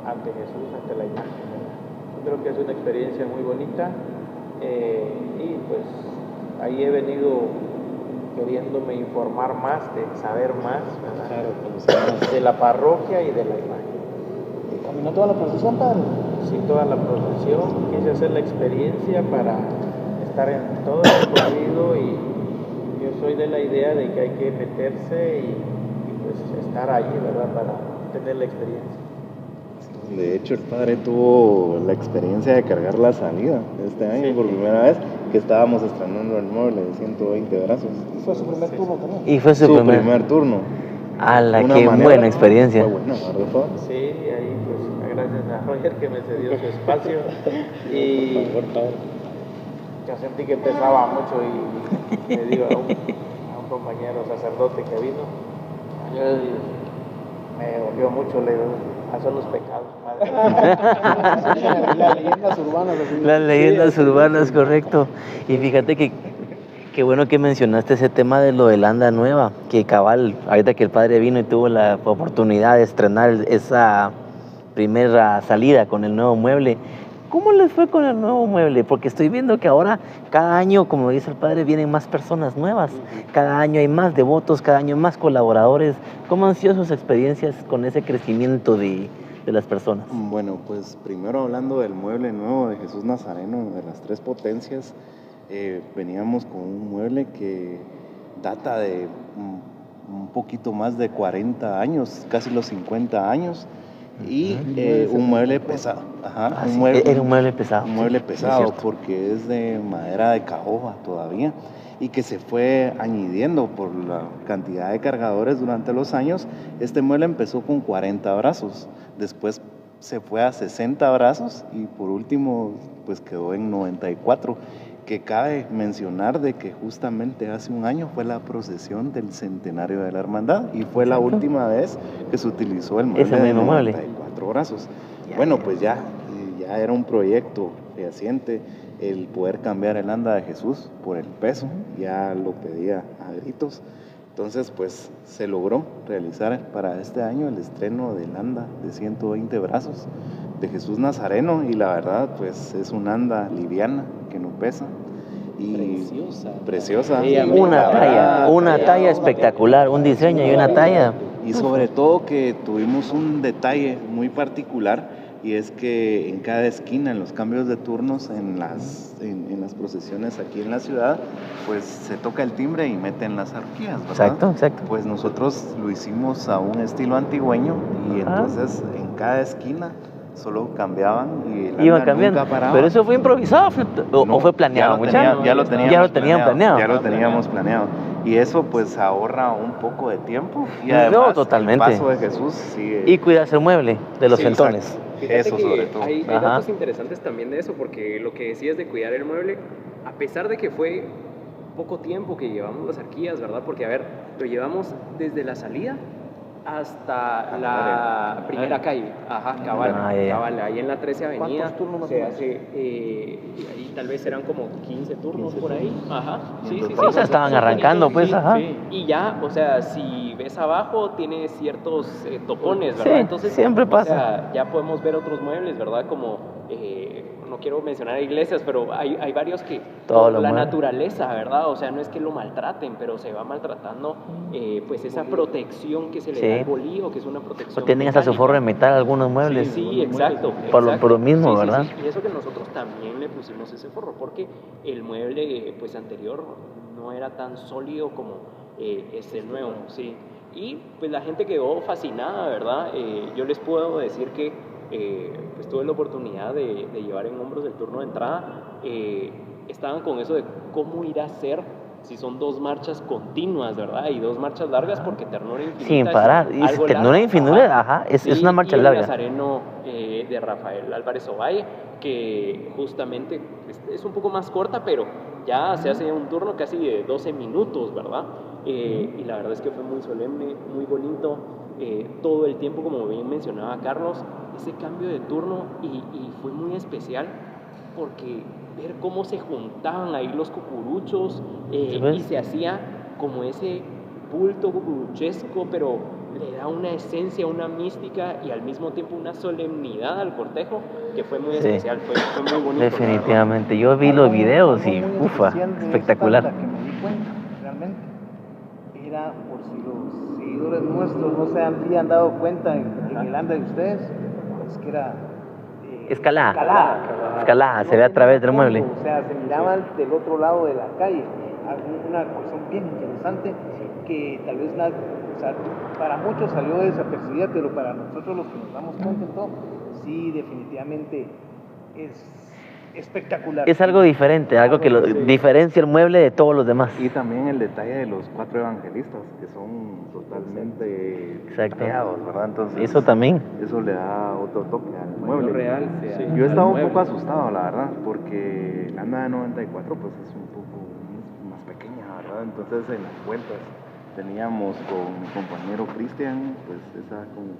ante Jesús, ante la imagen, ¿verdad? Yo creo que es una experiencia muy bonita, y pues ahí he venido queriéndome informar más, de saber más, ¿verdad?, de la parroquia y de la imagen. ¿Caminó toda la procesión, Padre? Sí, toda la procesión. Quise hacer la experiencia para estar en todo el recorrido, y yo soy de la idea de que hay que meterse y pues estar ahí, ¿verdad?, para tener la experiencia. De hecho, el Padre tuvo la experiencia de cargar la salida este año, por primera vez, que estábamos estrenando el mueble de 120 brazos. Fue su primer turno también. Y fue su primer turno. ¡Hala, qué buena experiencia! Fue buena, ¿verdad? Sí, ahí pues gracias a Roger que me cedió su espacio, y yo sentí que pesaba mucho, y le digo a un compañero sacerdote que vino, me dolió mucho, le digo: son los pecados, Padre. Las leyendas urbanas. Las leyendas urbanas, correcto. Y fíjate que qué bueno que mencionaste ese tema de lo del anda nueva, que cabal, ahorita que el Padre vino y tuvo la oportunidad de estrenar esa primera salida con el nuevo mueble. ¿Cómo les fue con el nuevo mueble? Porque estoy viendo que ahora, cada año, como dice el Padre, vienen más personas nuevas. Cada año hay más devotos, cada año hay más colaboradores. ¿Cómo han sido sus experiencias con ese crecimiento de las personas? Bueno, pues primero hablando del mueble nuevo de Jesús Nazareno, de las tres potencias, veníamos con un mueble que data de un poquito más de 40 años, casi los 50 años, y un mueble pesado. Ajá, era un mueble pesado. Un mueble pesado porque es de madera de caoba todavía y que se fue añadiendo por la cantidad de cargadores durante los años. Este mueble empezó con 40 brazos, después se fue a 60 brazos y por último pues quedó en 94. Que cabe mencionar de que justamente hace un año fue la procesión del centenario de la hermandad y fue la última vez que se utilizó el mueble de 94 brazos. Bueno, pues ya era un proyecto fehaciente el poder cambiar el anda de Jesús por el peso, ya lo pedía a gritos. Entonces, pues se logró realizar para este año el estreno del anda de 120 brazos de Jesús Nazareno y la verdad, pues es un anda liviana que no pesa y preciosa. Una talla espectacular, un diseño y una talla. Y sobre todo que tuvimos un detalle muy particular y es que en cada esquina, en los cambios de turnos, en las procesiones aquí en la ciudad, pues se toca el timbre y meten las arquías, ¿verdad? Exacto. Pues nosotros lo hicimos a un estilo antigüeño y entonces en cada esquina solo cambiaban y iban cambiando. Pero eso fue improvisado o fue planeado. Ya lo teníamos planeado. Y eso pues ahorra un poco de tiempo y además totalmente. El paso de Jesús sigue. Y cuidas el mueble de los centones. Eso sobre todo. Hay datos interesantes también de eso, porque lo que decías de cuidar el mueble, a pesar de que fue poco tiempo que llevamos las arquías, ¿verdad? Porque, a ver, lo llevamos desde la salida hasta la primera calle. Cabal, ahí en la 13 Avenida. ¿Cuántos turnos se hace? Ahí tal vez eran como 15 turnos por ahí. Sí. O sea, estaban arrancando, pues, Sí. Y ya, o sea, si ves abajo, tiene ciertos topones, ¿verdad? Entonces, siempre pasa. O sea, ya podemos ver otros muebles, ¿verdad? Como, no quiero mencionar iglesias, pero hay varios que por la naturaleza, ¿verdad? O sea, no es que lo maltraten, pero se va maltratando pues esa protección que se le da al bolío, que es una protección. O tienen hasta su forro de metal algunos muebles. Sí, exacto. Por lo mismo, ¿verdad? Y eso que nosotros también le pusimos ese forro, porque el mueble pues anterior no era tan sólido como este nuevo, sí. Y pues la gente quedó fascinada, ¿verdad? Yo les puedo decir que pues tuve la oportunidad de llevar en hombros el turno de entrada. Estaban con eso de cómo ir a ser si son 2 marchas continuas, ¿verdad? Y 2 marchas largas, porque Ternura Infinita sin parar. Ternura Infinita, es una marcha larga. Y el Nazareno de Rafael Álvarez Ovalle, que justamente es un poco más corta, pero ya se hace un turno casi de 12 minutos, ¿verdad? Y la verdad es que fue muy solemne, muy bonito. Todo el tiempo, como bien mencionaba Carlos, ese cambio de turno y fue muy especial porque ver cómo se juntaban ahí los cucuruchos y se hacía como ese bulto cucuruchesco, pero le da una esencia, una mística y al mismo tiempo una solemnidad al cortejo que fue muy especial, fue muy bonito. Definitivamente, yo vi los videos y espectacular. Que me di cuenta, realmente, era por si los seguidores nuestros no se habían dado cuenta en el anda de ustedes, es que era escalada, se ve a través del mueble. O sea, se miraba del otro lado de la calle. Una cuestión bien interesante que tal vez para muchos salió desapercibida, pero para nosotros los que nos damos cuenta en todo, sí, definitivamente es espectacular. Es algo diferente, algo que lo diferencia el mueble de todos los demás. Y también el detalle de los 4 evangelistas, que son totalmente creados, ¿verdad? Entonces, eso también. Eso le da otro toque al mueble. Real, sí. Yo estaba un poco asustado, la verdad, porque la anda de 94 pues es un poco más pequeña, ¿verdad? Entonces en las vueltas teníamos con mi compañero Cristian, pues esa como,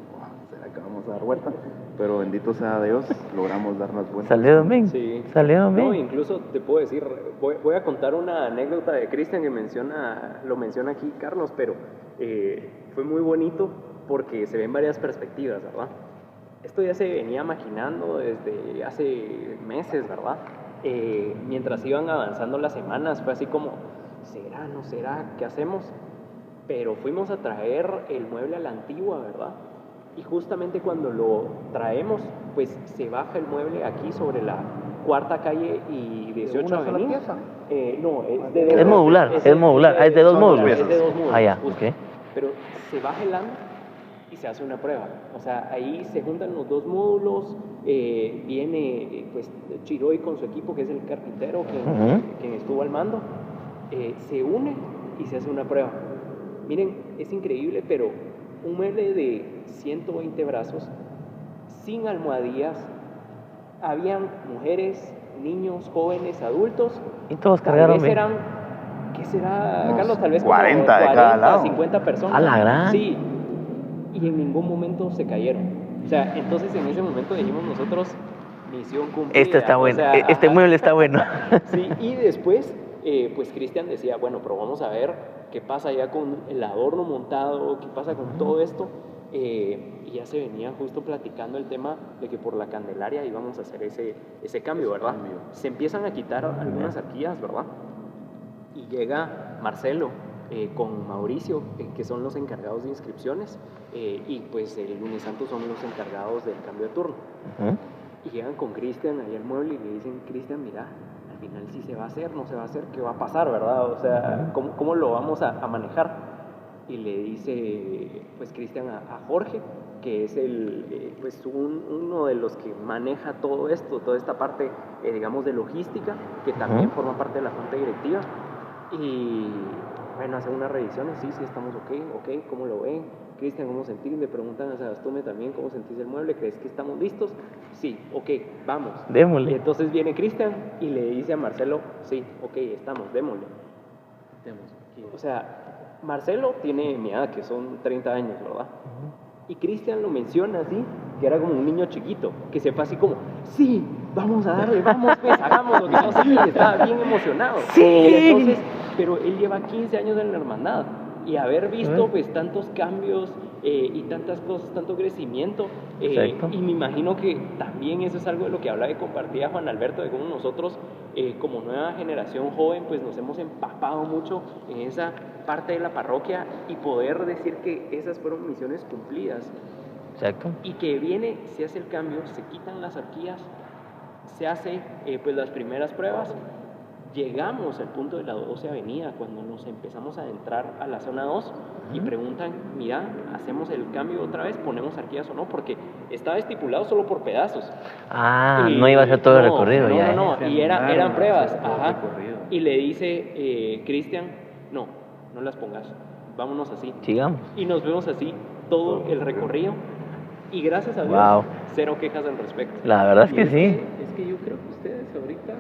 ¿será que vamos a dar vuelta? Pero bendito sea Dios, logramos dar las vueltas. Salió bien. Sí. Salió bien. No, incluso te puedo decir, voy a contar una anécdota de Cristian que lo menciona aquí Carlos, pero fue muy bonito porque se ven varias perspectivas, ¿verdad? Esto ya se venía maquinando desde hace meses, ¿verdad? Mientras iban avanzando las semanas, fue así como, ¿será, no será? ¿Qué hacemos? Pero fuimos a traer el mueble a la antigua, ¿verdad? Y justamente cuando lo traemos, pues se baja el mueble aquí sobre la 4ª calle y 18 Avenida. No, es modular, es de 2 módulos. Es de 2 módulos. Ya, justo. ok. Pero se baja el anda y se hace una prueba. O sea, ahí se juntan los dos módulos, viene pues Chiroy con su equipo, que es el carpintero quien estuvo al mando, se une y se hace una prueba. Miren, es increíble, pero un mueble de 120 brazos, sin almohadillas, habían mujeres, niños, jóvenes, adultos. Y todos cargaron bien. ¿Qué será, Carlos? Tal vez 40 de cada lado. 50 personas. A la gran. Sí, y en ningún momento se cayeron. O sea, entonces en ese momento dijimos nosotros, misión cumplida. Este está bueno, o sea, este mueble está bueno. Sí, y después, pues Cristian decía, bueno, pero vamos a ver qué pasa ya con el adorno montado, qué pasa con todo esto. Y ya se venía justo platicando el tema de que por la Candelaria íbamos a hacer ese cambio, ¿verdad? Se empiezan a quitar algunas arquillas, ¿verdad? Y llega Marcelo con Mauricio, que son los encargados de inscripciones, y pues el lunes santo son los encargados del cambio de turno. Y llegan con Cristian ahí al mueble y le dicen, Cristian, mira, al final sí se va a hacer, no se va a hacer, ¿qué va a pasar, verdad? O sea, ¿cómo lo vamos a manejar? Y le dice, pues Cristian a Jorge, que es pues uno de los que maneja todo esto, toda esta parte, digamos, de logística, que también forma parte de la junta directiva. Y bueno, hacen unas revisiones, sí, estamos ok, ¿cómo lo ven? Cristian, ¿cómo sentís? Le preguntan a Sagastume también, ¿cómo sentís el mueble? ¿Crees que estamos listos? Sí, ok, vamos. Démosle. Y entonces viene Cristian y le dice a Marcelo, sí, ok, estamos, démosle. O sea, Marcelo tiene mi edad, que son 30 años, ¿verdad? Y Cristian lo menciona así, que era como un niño chiquito, que se fue así como, sí, vamos a darle, vamos, pues, hagamos lo que no sé, y estaba bien emocionado. Sí. Y entonces, pero él lleva 15 años en la hermandad, y haber visto pues tantos cambios y tantas cosas, tanto crecimiento, y me imagino que también eso es algo de lo que hablaba y compartía Juan Alberto, de cómo nosotros como nueva generación joven pues nos hemos empapado mucho en esa parte de la parroquia y poder decir que esas fueron misiones cumplidas. Exacto. Y que viene, se hace el cambio, se quitan las arquillas, se hace pues las primeras pruebas. Llegamos al punto de la 12 Avenida cuando nos empezamos a adentrar a la zona 2 y preguntan, mira, ¿hacemos el cambio otra vez? ¿Ponemos arquillas o no? Porque estaba estipulado solo por pedazos. No iba a ser todo el recorrido ya. No, y eran pruebas. Ajá. Y le dice Cristian, no las pongas, vámonos así. Sigamos. Y nos vemos así todo el recorrido y gracias a Dios, cero quejas al respecto. La verdad es que sí. Es que yo creo que ustedes ahorita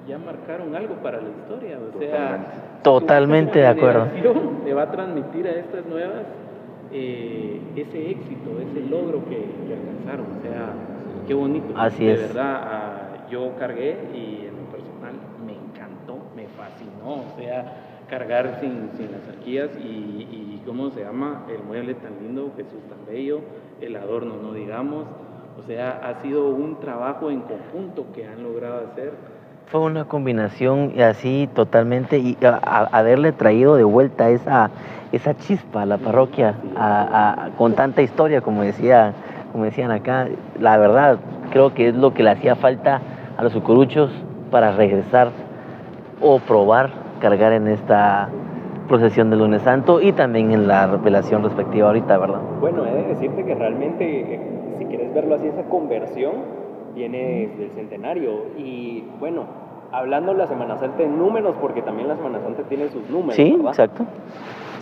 ya marcaron algo para la historia, o sea, totalmente de acuerdo. Le va a transmitir a estas nuevas ese éxito, ese logro que alcanzaron, o sea, qué bonito. Así de es. verdad, yo cargué y en lo personal me encantó, me fascinó, o sea, cargar sin las arquillas y cómo se llama el mueble tan lindo, Jesús tan bello, el adorno no digamos, o sea, ha sido un trabajo en conjunto que han logrado hacer. Fue una combinación así totalmente y haberle traído de vuelta esa chispa a la parroquia con tanta historia como decían acá. La verdad creo que es lo que le hacía falta a los cucuruchos para regresar o probar cargar en esta procesión del Lunes Santo y también en la revelación respectiva ahorita, ¿verdad? Bueno, he de decirte que realmente, si quieres verlo así, esa conversión viene desde el centenario y bueno, hablando de la Semana Santa en números, porque también la Semana Santa tiene sus números, sí, ¿verdad? Exacto.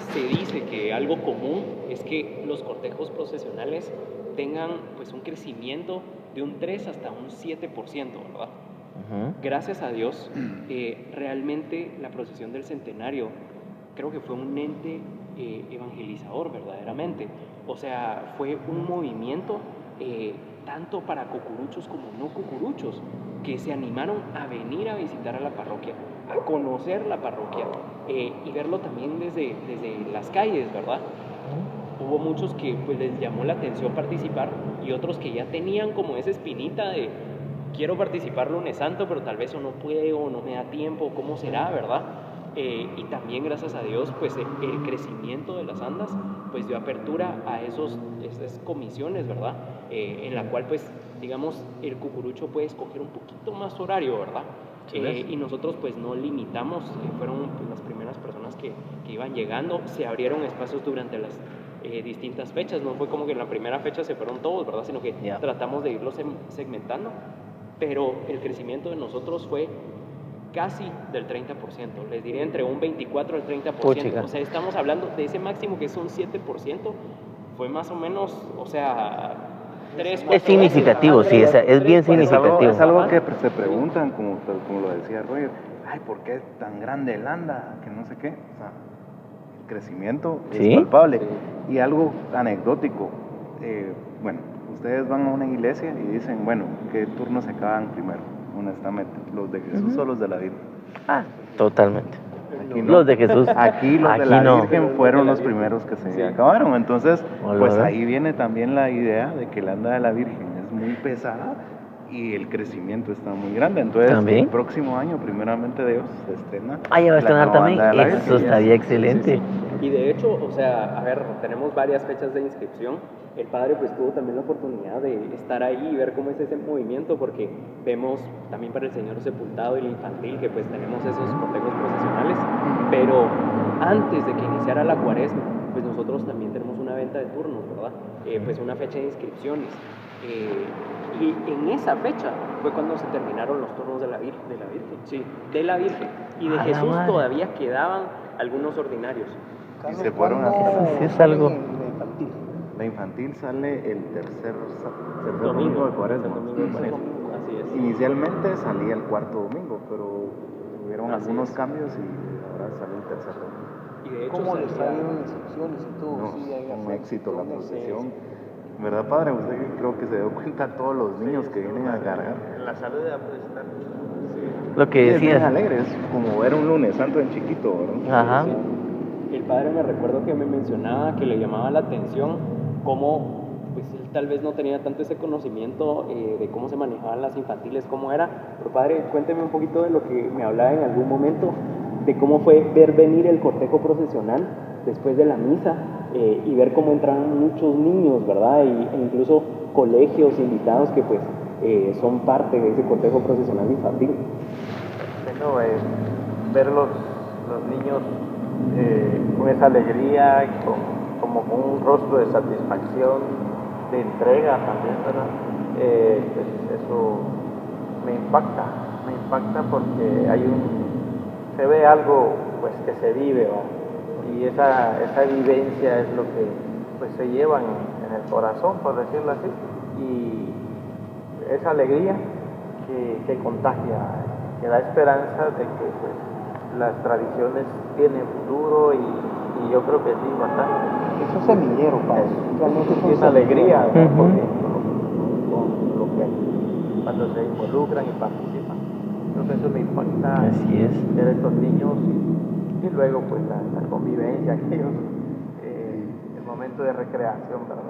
Se dice que algo común es que los cortejos procesionales tengan pues un crecimiento de un 3 hasta un 7%, ¿verdad? Gracias a Dios, realmente la procesión del centenario creo que fue un ente evangelizador verdaderamente, o sea, fue un movimiento tanto para cucuruchos como no cucuruchos, que se animaron a venir a visitar a la parroquia, a conocer la parroquia y verlo también desde las calles, ¿verdad? Hubo muchos que pues les llamó la atención participar y otros que ya tenían como esa espinita de quiero participar Lunes Santo, pero tal vez o no puedo, no me da tiempo, ¿cómo será, verdad? Y también gracias a Dios pues el crecimiento de las andas pues dio apertura a esas comisiones, ¿verdad? En la cual pues digamos el cucurucho puede escoger un poquito más horario, ¿verdad? Y nosotros pues no limitamos, fueron pues, las primeras personas que iban llegando, se abrieron espacios durante las distintas fechas, no fue como que en la primera fecha se fueron todos, ¿verdad? Sino que tratamos de irlos segmentando, pero el crecimiento de nosotros fue casi del 30%, les diría entre un 24 al 30%, Puchica. O sea, estamos hablando de ese máximo que es un 7%, fue más o menos, o sea, 3, 4 Es significativo, veces, sí, es bien significativo. Es algo que se preguntan, como lo decía Roger, ay, ¿por qué es tan grande el ANDA? Que no sé qué. O sea, el crecimiento es palpable. Y algo anecdótico, bueno, ustedes van a una iglesia y dicen, bueno, ¿qué turnos se acaban primero? Honestamente, ¿los de Jesús o los de la Virgen? Ah, totalmente. Aquí no. Los de Jesús. Aquí los de Aquí la no. Virgen fueron los primeros que se acabaron. Entonces, pues ¿verdad? ahí viene también la idea de que el anda de la Virgen es muy pesada y el crecimiento está muy grande. Entonces, ¿También? el próximo año, primeramente Dios, se estrena. Ah, ya va a estrenar la nueva también. Anda de la Eso Virgen. estaría excelente. Sí. Y de hecho, o sea, a ver, tenemos varias fechas de inscripción. El padre pues tuvo también la oportunidad de estar ahí y ver cómo es ese movimiento, porque vemos también para el Señor Sepultado y el infantil que pues tenemos esos cortejos procesionales, pero antes de que iniciara la cuaresma, pues nosotros también tenemos una venta de turnos, ¿verdad? Pues una fecha de inscripciones. Y en esa fecha fue cuando se terminaron los turnos de la Virgen, sí, de la Virgen. Y de Jesús todavía quedaban algunos ordinarios. Y se fueron a Sí, es algo. La infantil sale el tercer domingo de Cuaresma. Así es. Inicialmente salía el cuarto domingo, pero hubieron algunos cambios y ahora sale el tercer domingo. Y de hecho, ¿Cómo les salieron instrucciones y todo? No, Sí, ahí un fue éxito la un éxito. procesión. ¿Verdad, padre? Usted creo que se dio cuenta todos los niños que vienen a cargar. La salida puede estar. Lo que Es bien decías. alegre, es como ver un lunes santo en chiquito, ¿verdad? Ajá. El padre me recuerdo que me mencionaba que le llamaba la atención cómo, pues él tal vez no tenía tanto ese conocimiento de cómo se manejaban las infantiles, cómo era. Pero padre, cuénteme un poquito de lo que me hablaba en algún momento, de cómo fue ver venir el cortejo procesional después de la misa y ver cómo entraban muchos niños, ¿verdad? E incluso colegios invitados que pues son parte de ese cortejo procesional infantil. Bueno, ver los niños con esa alegría, como con un rostro de satisfacción, de entrega también, ¿verdad? Pues eso me impacta porque se ve algo pues que se vive, ¿verdad? Y esa vivencia es lo que pues se llevan en el corazón, por decirlo así, y esa alegría que contagia, que da esperanza de que pues, las tradiciones tienen futuro y yo creo que sí, bastante. Eso es semillero, padre. Realmente Es una alegría, ¿no? Ujú. Porque con lo que cuando se involucran y participan. Creo que eso me impacta. Así es. Ver estos niños y luego pues la convivencia, aquellos, el momento de recreación, ¿verdad?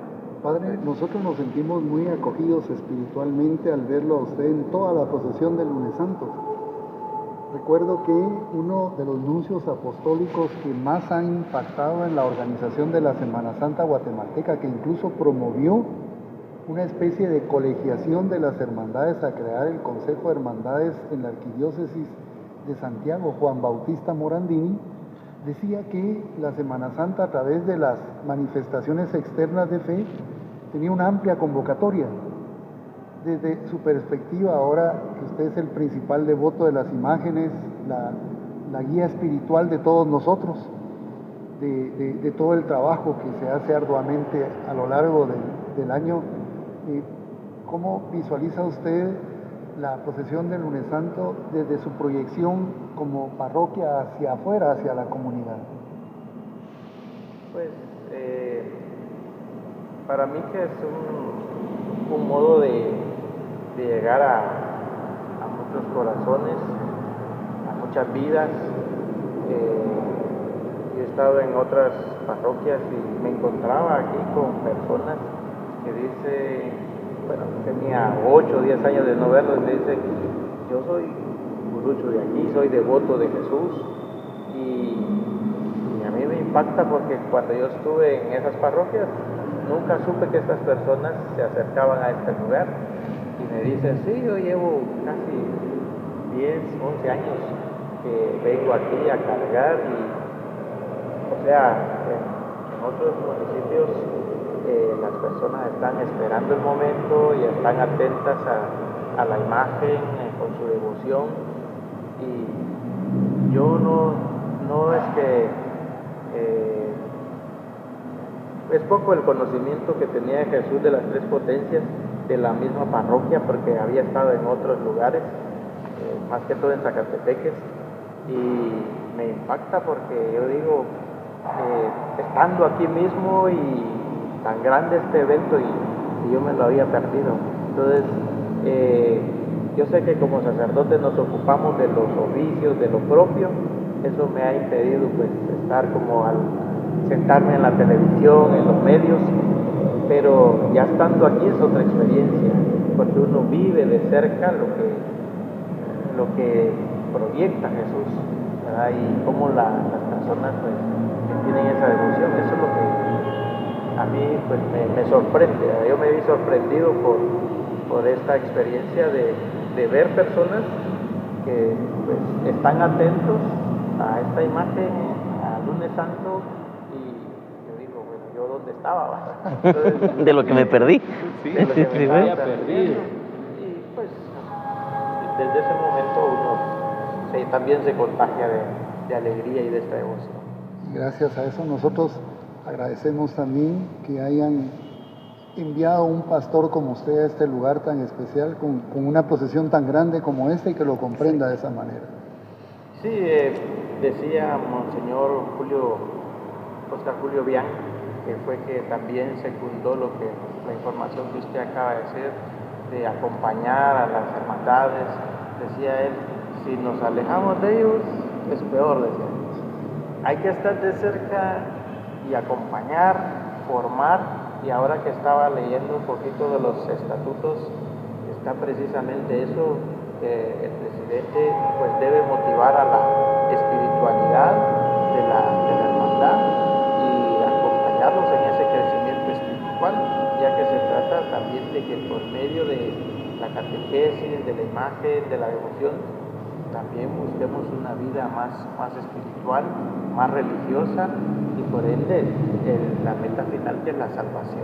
Padre, nosotros nos sentimos muy acogidos espiritualmente al verlo a usted en toda la procesión del Lunes Santo. Recuerdo que uno de los nuncios apostólicos que más han impactado en la organización de la Semana Santa guatemalteca, que incluso promovió una especie de colegiación de las hermandades a crear el Consejo de Hermandades en la Arquidiócesis de Santiago, Juan Bautista Morandini, decía que la Semana Santa, a través de las manifestaciones externas de fe, tenía una amplia convocatoria. Desde su perspectiva, ahora que usted es el principal devoto de las imágenes, la guía espiritual de todos nosotros, de todo el trabajo que se hace arduamente a lo largo del año, ¿cómo visualiza usted la procesión del Lunes Santo desde su proyección como parroquia hacia afuera, hacia la comunidad? Pues para mí que es un modo de llegar a muchos corazones, a muchas vidas. Yo he estado en otras parroquias y me encontraba aquí con personas que dicen, bueno, tenía 8 o 10 años de no verlos, y me dicen, yo soy curucho de aquí, soy devoto de Jesús, y a mí me impacta porque cuando yo estuve en esas parroquias, nunca supe que estas personas se acercaban a este lugar, y me dicen, sí, yo llevo casi 10, 11 años que vengo aquí a cargar, y o sea, en otros municipios las personas están esperando el momento y están atentas a la imagen con su devoción, y yo no es que es poco el conocimiento que tenía Jesús de las tres potencias de la misma parroquia, porque había estado en otros lugares, más que todo en Zacatepeques, y me impacta porque yo digo, estando aquí mismo y tan grande este evento, y yo me lo había perdido. Entonces, yo sé que como sacerdotes nos ocupamos de los oficios, de lo propio. Eso me ha impedido pues estar como al sentarme en la televisión, en los medios, pero ya estando aquí es otra experiencia, porque uno vive de cerca lo que proyecta Jesús, ¿verdad? Y cómo las personas pues que tienen esa devoción. Eso es lo que a mí pues me sorprende, ¿verdad? Yo me vi sorprendido por esta experiencia de ver personas que pues están atentos a esta imagen al lunes santo, y yo digo, bueno, ¿yo dónde estaba? Entonces, de lo que me perdí. Sí, de lo que me había perdido. Y pues desde ese momento uno también se contagia de alegría y de esta devoción. Gracias a eso nosotros agradecemos también que hayan enviado un pastor como usted a este lugar tan especial, con una procesión tan grande como esta, y que lo comprenda de esa manera. Sí, decía Monseñor Oscar Julio Bian, que fue que también secundó la información que usted acaba de decir, de acompañar a las hermandades. Decía él, si nos alejamos de ellos, es peor, decía. Hay que estar de cerca y acompañar, formar, y ahora que estaba leyendo un poquito de los estatutos, está precisamente eso, que el presidente pues debe motivar a la espiritualidad de la hermandad y acompañarlos en ese crecimiento espiritual, ya que se trata también de que por medio de la catequesis, de la imagen, de la devoción, también busquemos una vida más espiritual, más religiosa, y por ende la meta final, que es la salvación.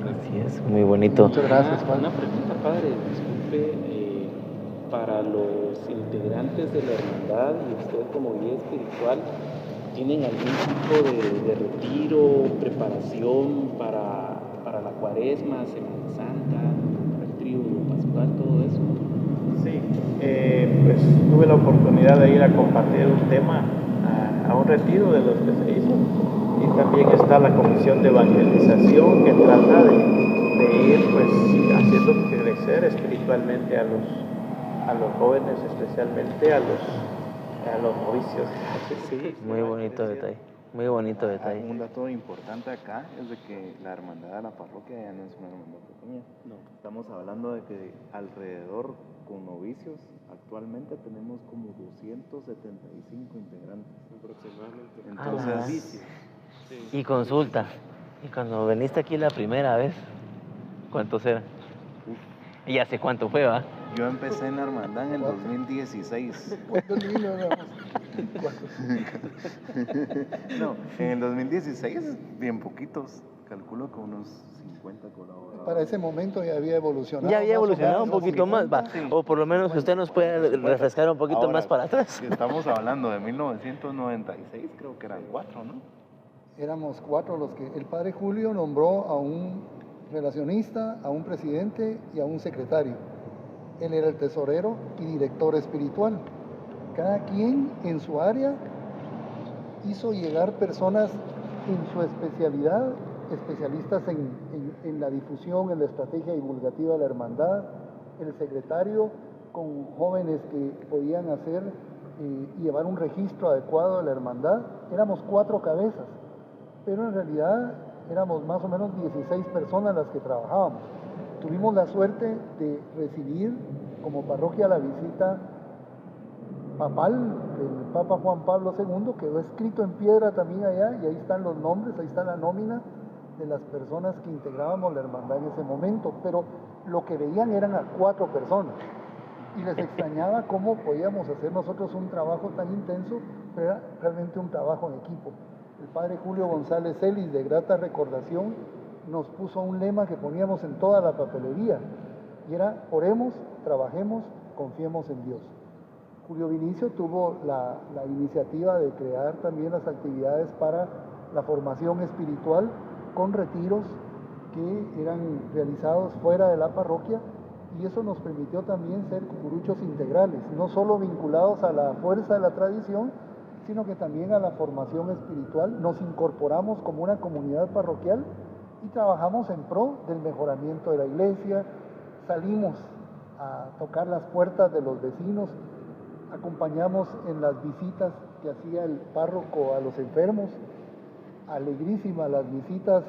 Así es, muy bonito. Muchas gracias, Juan. Una pregunta, padre, disculpe, para los integrantes de la hermandad y usted como guía espiritual, ¿tienen algún tipo de retiro, preparación para la Cuaresma, Semana Santa, para el tríodo pascual, todo eso? Sí, pues tuve la oportunidad de ir a compartir un tema a un retiro de los que se hizo, y también está la comisión de evangelización, que trata de ir pues haciendo crecer espiritualmente a los jóvenes, especialmente a los novicios. Sí, muy bonito detalle. Muy bonito detalle. Un dato importante acá es de que la hermandad de la parroquia ya no es una hermandad pequeña. No. Estamos hablando de que alrededor, con novicios, actualmente tenemos como 275 integrantes. Aproximadamente. Entonces, Y consulta. ¿Y cuando viniste aquí la primera vez? ¿Cuántos eran? ¿Y hace cuánto fue, va? yo empecé en la hermandad en el 2016. No, en el 2016, bien poquitos. Calculo que unos 50 colaboradores. Para ese momento ya había evolucionado. Ya había evolucionado un más o poquito menos. más, va. Sí. O por lo menos que usted nos pueda refrescar un poquito Ahora, más para atrás. Si estamos hablando de 1996, creo que eran 4, ¿no? Éramos 4 los que el padre Julio nombró a un relacionista, a un presidente y a un secretario. Él era el tesorero y director espiritual. Cada quien en su área hizo llegar personas en su especialidad, especialistas en la difusión, en la estrategia divulgativa de la hermandad, el secretario con jóvenes que podían hacer y llevar un registro adecuado de la hermandad. Éramos 4 cabezas, pero en realidad éramos más o menos 16 personas las que trabajábamos. Tuvimos la suerte de recibir como parroquia la visita papal del Papa Juan Pablo II, quedó escrito en piedra también allá, y ahí están los nombres, ahí está la nómina de las personas que integrábamos la hermandad en ese momento, pero lo que veían eran a 4 personas, y les extrañaba cómo podíamos hacer nosotros un trabajo tan intenso, pero era realmente un trabajo en equipo. el padre Julio González Celis, de grata recordación, nos puso un lema que poníamos en toda la papelería, y era: oremos, trabajemos, confiemos en Dios. Julio Vinicio tuvo la iniciativa de crear también las actividades para la formación espiritual con retiros que eran realizados fuera de la parroquia, y eso nos permitió también ser cucuruchos integrales, no solo vinculados a la fuerza de la tradición, sino que también a la formación espiritual. Nos incorporamos como una comunidad parroquial y trabajamos en pro del mejoramiento de la iglesia. Salimos a tocar las puertas de los vecinos, acompañamos en las visitas que hacía el párroco a los enfermos, alegrísimas las visitas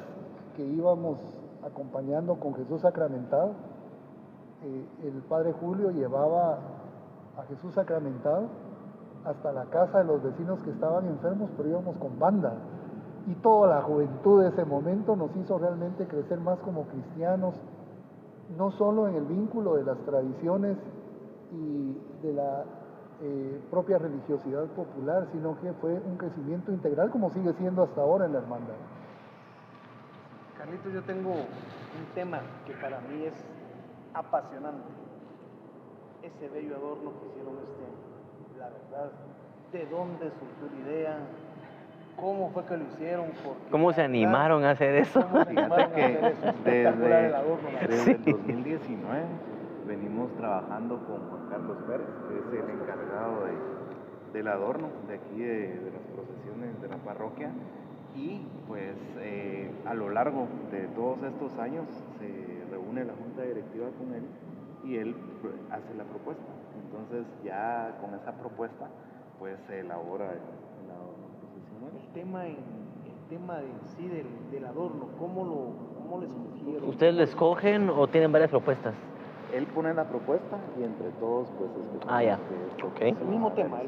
que íbamos acompañando con Jesús sacramentado. El padre Julio llevaba a Jesús sacramentado hasta la casa de los vecinos que estaban enfermos, pero íbamos con banda, y toda la juventud de ese momento nos hizo realmente crecer más como cristianos, no solo en el vínculo de las tradiciones y de la propia religiosidad popular, sino que fue un crecimiento integral, como sigue siendo hasta ahora en la hermandad. Carlitos, yo tengo un tema que para mí es apasionante. Ese bello adorno que hicieron este año, la verdad, ¿de dónde surgió la idea? ¿Cómo fue que lo hicieron? Porque ¿Cómo se animaron a hacer eso? Fíjate que Espectacular el adorno, desde el 2019 venimos trabajando con Juan Carlos Pérez, que es el encargado del adorno de aquí de las procesiones de la parroquia, y pues a lo largo de todos estos años se reúne la junta directiva con él y él hace la propuesta. Entonces ya con esa propuesta pues se elabora el adorno procesional. El tema en sí del adorno, ¿cómo lo escogieron? ¿Ustedes lo escogen o tienen varias propuestas? Él pone la propuesta y entre todos pues escogemos. Ya. Que Ok. El mismo tema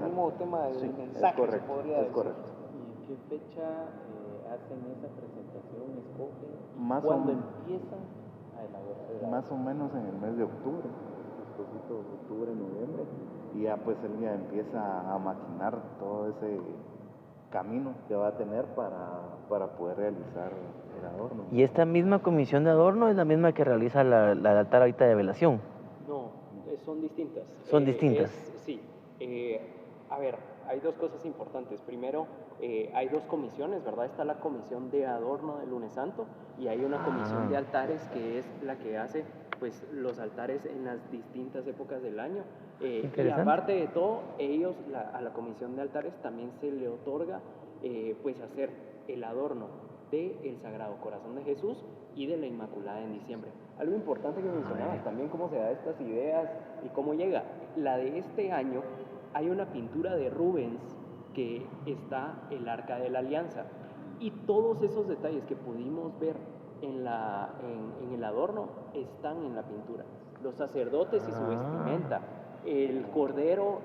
del sí, mensaje, es correcto, se podría es decir. correcto. ¿Y en qué fecha hacen esa presentación? ¿Escogen? Más ¿Cuándo o- empiezan a elaborar? Más o menos en el mes de octubre, después de octubre, noviembre, y ya pues él ya empieza a maquinar todo ese camino que va a tener para poder realizar el adorno. ¿Y esta misma comisión de adorno es la misma que realiza la altar ahorita de velación? No, son distintas. Son distintas. Sí. A ver, hay dos cosas importantes. Primero, hay dos comisiones, ¿verdad? Está la comisión de adorno del Lunes Santo y hay una comisión de altares que es la que hace pues los altares en las distintas épocas del año. Y aparte de todo, a la comisión de altares también se le otorga pues hacer el adorno del Sagrado Corazón de Jesús y de la Inmaculada en diciembre. Algo importante que mencionabas también, cómo se da estas ideas y cómo llega. La de este año, hay una pintura de Rubens que está el Arca de la Alianza, y todos esos detalles que pudimos ver en el adorno están en la pintura. Los sacerdotes y su vestimenta, el cordero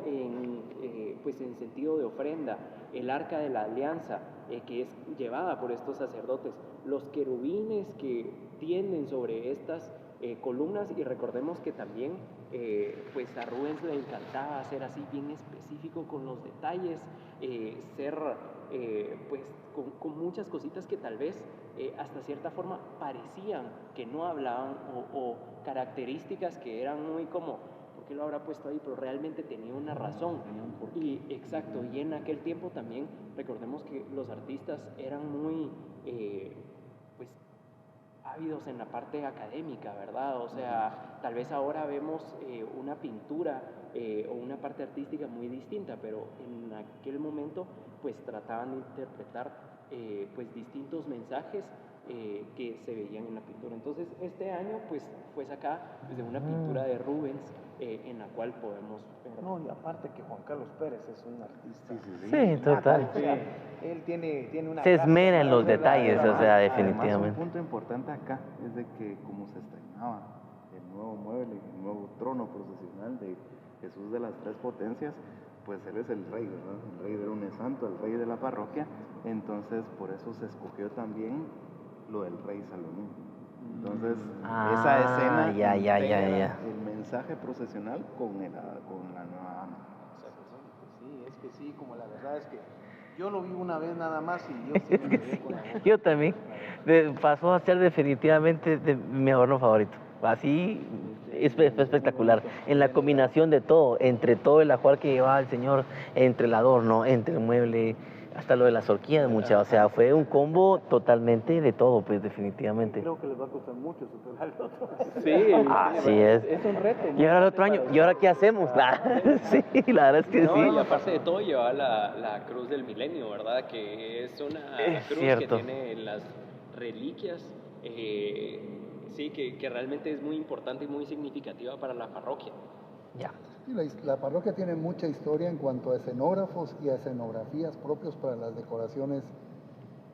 pues en sentido de ofrenda, el Arca de la Alianza que es llevada por estos sacerdotes, los querubines que tienden sobre estas columnas, y recordemos que también pues a Rubens le encantaba ser así bien específico con los detalles, ser pues con muchas cositas que tal vez hasta cierta forma parecían que no hablaban, o características que eran muy como, ¿por qué lo habrá puesto ahí? Pero realmente tenía una razón. Y exacto, y en aquel tiempo también recordemos que los artistas eran muy pues ávidos en la parte académica, ¿verdad? O sea, tal vez ahora vemos una pintura o una parte artística muy distinta, pero en aquel momento pues trataban de interpretar pues distintos mensajes que se veían en la pintura. Entonces este año pues fue sacada desde una pintura de Rubens en la cual podemos ver. No, y aparte que Juan Carlos Pérez es un artista. Sí, total. O sea, él tiene una... Se esmera en los detalles, o sea, Además, definitivamente. un punto importante acá es de que como se estrenaba el nuevo mueble, el nuevo trono procesional de Jesús de las Tres Potencias, pues él es el rey, ¿verdad? El rey del Lunes Santo, el rey de la parroquia. Entonces por eso se escogió también lo del rey Salomón. Entonces esa escena integra el mensaje procesional con la nueva ama. Sí, es que sí, como la verdad es que Yo lo vi una vez nada más y yo sí me quedé con la boca. Yo también. Pasó a ser definitivamente mi adorno favorito. Así fue espectacular. En la combinación de todo, entre todo el ajuar que llevaba el señor, entre el adorno, entre el mueble, hasta lo de las horquillas, mucha. O sea, fue un combo totalmente de todo, pues definitivamente. Creo que les va a costar mucho superar el otro. Sí, Así es. Es un reto. Y ahora el otro año, ¿y ahora qué hacemos? Sí, la verdad es que No, sí. y aparte de todo lleva la cruz del milenio, ¿verdad? Que es una cruz cierto. que tiene las reliquias, sí, que realmente es muy importante y muy significativa para la parroquia. Ya. Sí, la parroquia tiene mucha historia en cuanto a escenógrafos y a escenografías propios para las decoraciones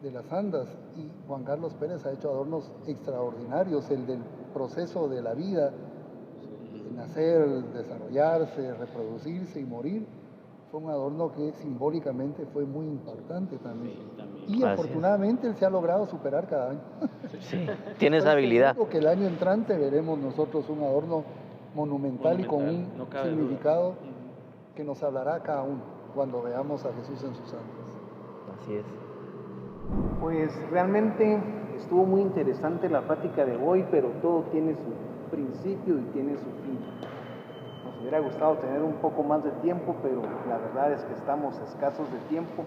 de las andas, y Juan Carlos Pérez ha hecho adornos extraordinarios. El del proceso de la vida, nacer, desarrollarse, reproducirse y morir, fue un adorno que simbólicamente fue muy importante también. Y afortunadamente él se ha logrado superar cada año. Sí, tiene esa habilidad. Seguro que el año entrante veremos nosotros un adorno monumental y con un significado que nos hablará cada uno cuando veamos a Jesús en sus andas. Así es. Pues realmente estuvo muy interesante la plática de hoy, pero todo tiene su principio y tiene su fin. Nos hubiera gustado tener un poco más de tiempo, pero la verdad es que estamos escasos de tiempo.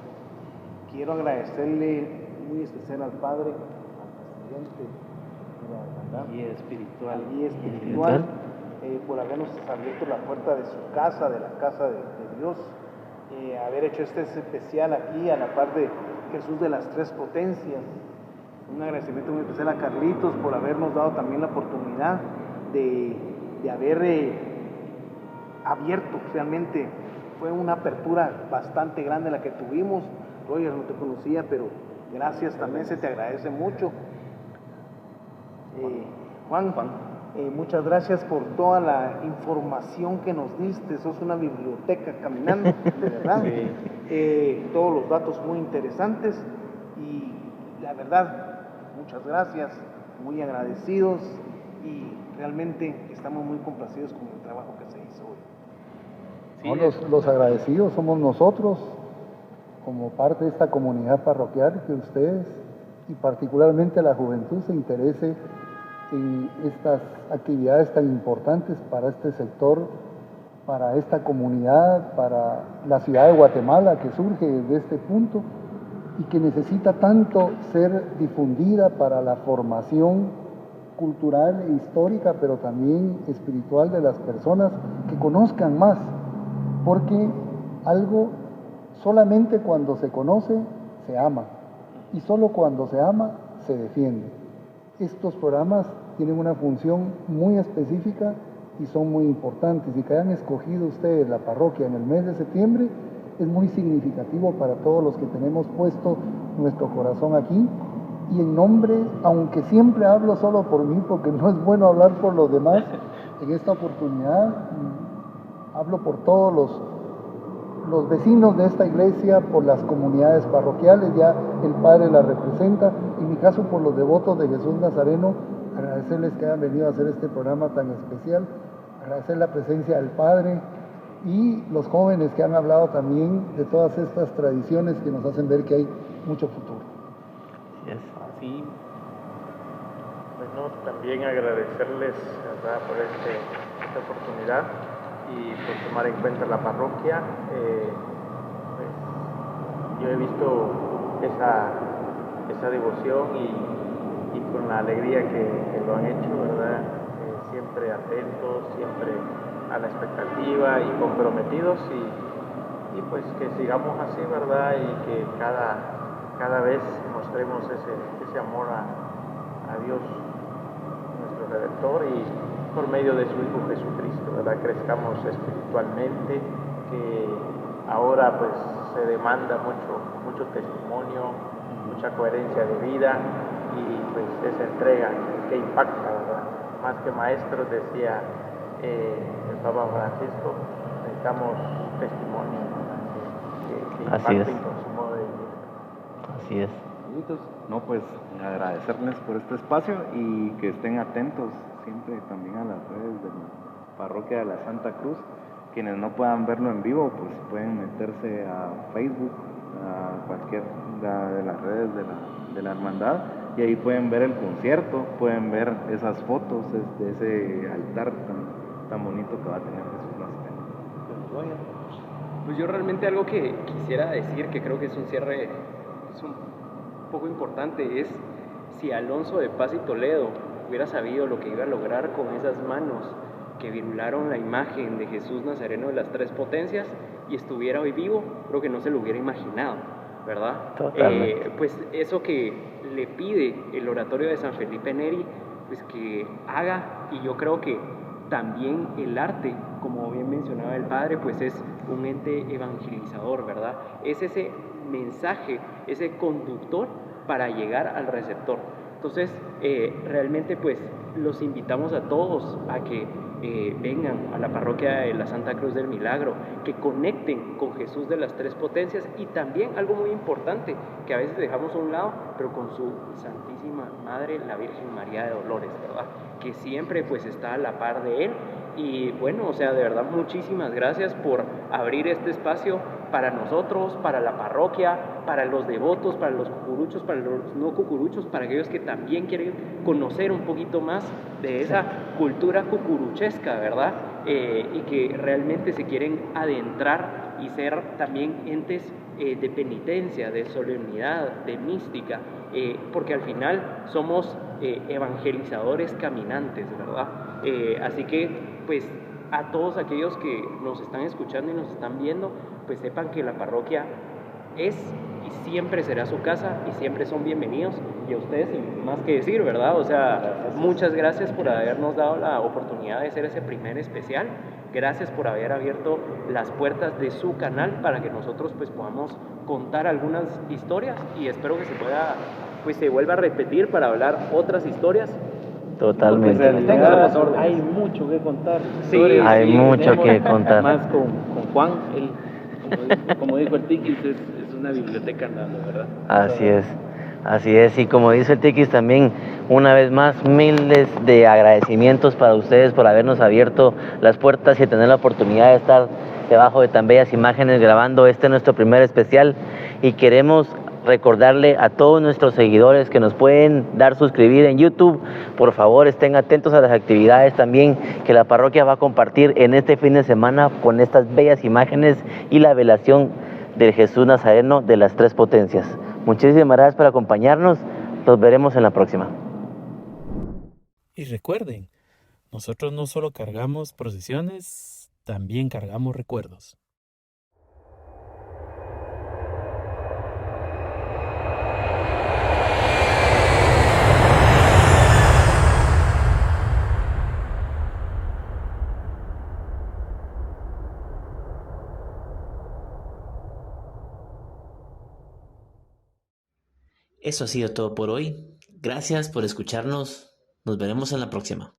Quiero agradecerle muy especial al Padre, al presidente de la hermandad, Guía espiritual. al guía espiritual, por habernos abierto la puerta de su casa, de la casa de Dios, haber hecho este especial aquí a la par de Jesús de las Tres Potencias. Un agradecimiento muy especial a Carlitos por habernos dado también la oportunidad de haber abierto. Realmente fue una apertura bastante grande la que tuvimos. Roger, no te conocía, pero gracias, también se te agradece mucho. Juan, muchas gracias por toda la información que nos diste. Sos una biblioteca caminando, de verdad. Todos los datos muy interesantes y la verdad, muchas gracias, muy agradecidos, y realmente estamos muy complacidos con el trabajo que se hizo hoy. No, los agradecidos somos nosotros, como parte de esta comunidad parroquial, que ustedes y particularmente la juventud se interese en estas actividades tan importantes para este sector, para esta comunidad, para la ciudad de Guatemala, que surge desde este punto y que necesita tanto ser difundida para la formación cultural e histórica, pero también espiritual de las personas, que conozcan más, porque algo solamente cuando se conoce se ama, y solo cuando se ama se defiende. Estos programas tienen una función muy específica y son muy importantes, y que hayan escogido ustedes la parroquia en el mes de septiembre es muy significativo para todos los que tenemos puesto nuestro corazón aquí. Y en nombre, aunque siempre hablo solo por mí, porque no es bueno hablar por los demás, en esta oportunidad hablo por todos los vecinos de esta iglesia, por las comunidades parroquiales, ya el Padre la representa, en mi caso por los devotos de Jesús Nazareno, agradecerles que hayan venido a hacer este programa tan especial, agradecer la presencia del Padre y los jóvenes que han hablado también de todas estas tradiciones que nos hacen ver que hay mucho futuro. Sí. Bueno, también agradecerles, ¿verdad?, por esta oportunidad y por tomar en cuenta la parroquia. Pues, yo he visto esa devoción y con la alegría que lo han hecho, ¿verdad? Siempre atentos, siempre a la expectativa y comprometidos, y pues que sigamos así, ¿verdad? Y que cada vez mostremos ese amor a Dios, nuestro Redentor, y por medio de su Hijo Jesucristo, ¿verdad? Crezcamos espiritualmente, que ahora pues se demanda mucho testimonio, mucha coherencia de vida, y pues esa entrega que impacta, ¿verdad? Más que maestros, decía el Papa Francisco, necesitamos testimonio, que impacten con su modo de vivir. Así es. No, pues agradecerles por este espacio y que estén atentos siempre también a las redes de la Parroquia de la Santa Cruz, Quienes no puedan verlo en vivo, pues pueden meterse a Facebook, a cualquiera de las redes de la hermandad, y ahí pueden ver el concierto, pueden ver esas fotos de ese altar tan bonito que va a tener Jesús Nazareno. Pues yo realmente algo que quisiera decir, que creo que es un cierre es un poco importante, es si Alonso de Paz y Toledo hubiera sabido lo que iba a lograr con esas manos que virularon la imagen de Jesús Nazareno de las Tres Potencias y estuviera hoy vivo, creo que no se lo hubiera imaginado, ¿verdad? Pues eso que le pide el oratorio de San Felipe Neri, pues que haga, y yo creo que también el arte, como bien mencionaba el padre, pues es un ente evangelizador, ¿verdad? Es ese mensaje, ese conductor para llegar al receptor. Entonces, realmente pues los invitamos a todos a que vengan a la parroquia de la Santa Cruz del Milagro, que conecten con Jesús de las Tres Potencias, y también algo muy importante que a veces dejamos a un lado, pero con su Santísima Madre, la Virgen María de Dolores, ¿verdad? Que siempre pues está a la par de él. Y bueno, o sea, de verdad muchísimas gracias por abrir este espacio para nosotros, para la parroquia, para los devotos, para los cucuruchos, para los no cucuruchos, para aquellos que también quieren conocer un poquito más de esa cultura cucuruchesca, ¿verdad? Y que realmente se quieren adentrar y ser también entes de penitencia, de solemnidad, de mística, porque al final somos evangelizadores caminantes, ¿verdad? Así que pues a todos aquellos que nos están escuchando y nos están viendo, pues sepan que la parroquia es y siempre será su casa y siempre son bienvenidos, y a ustedes sin más que decir, ¿verdad? O sea, muchas gracias por habernos dado la oportunidad de hacer ese primer especial, gracias por haber abierto las puertas de su canal para que nosotros pues podamos contar algunas historias, y espero que se vuelva a repetir para hablar otras historias. Totalmente. Hay mucho que contar. Sí, hay mucho que contar. Además con Juan, él, como dijo el Tiquis, es una biblioteca andando, ¿verdad? Así es, y como dice el Tiquis también, una vez más, miles de agradecimientos para ustedes por habernos abierto las puertas y tener la oportunidad de estar debajo de tan bellas imágenes grabando nuestro primer especial, y queremos recordarle a todos nuestros seguidores que nos pueden dar suscribir en YouTube. Por favor, estén atentos a las actividades también que la parroquia va a compartir en este fin de semana con estas bellas imágenes y la velación del Jesús Nazareno de las Tres Potencias. Muchísimas gracias por acompañarnos. Los veremos en la próxima. Y recuerden, nosotros no solo cargamos procesiones, también cargamos recuerdos. Eso ha sido todo por hoy. Gracias por escucharnos. Nos veremos en la próxima.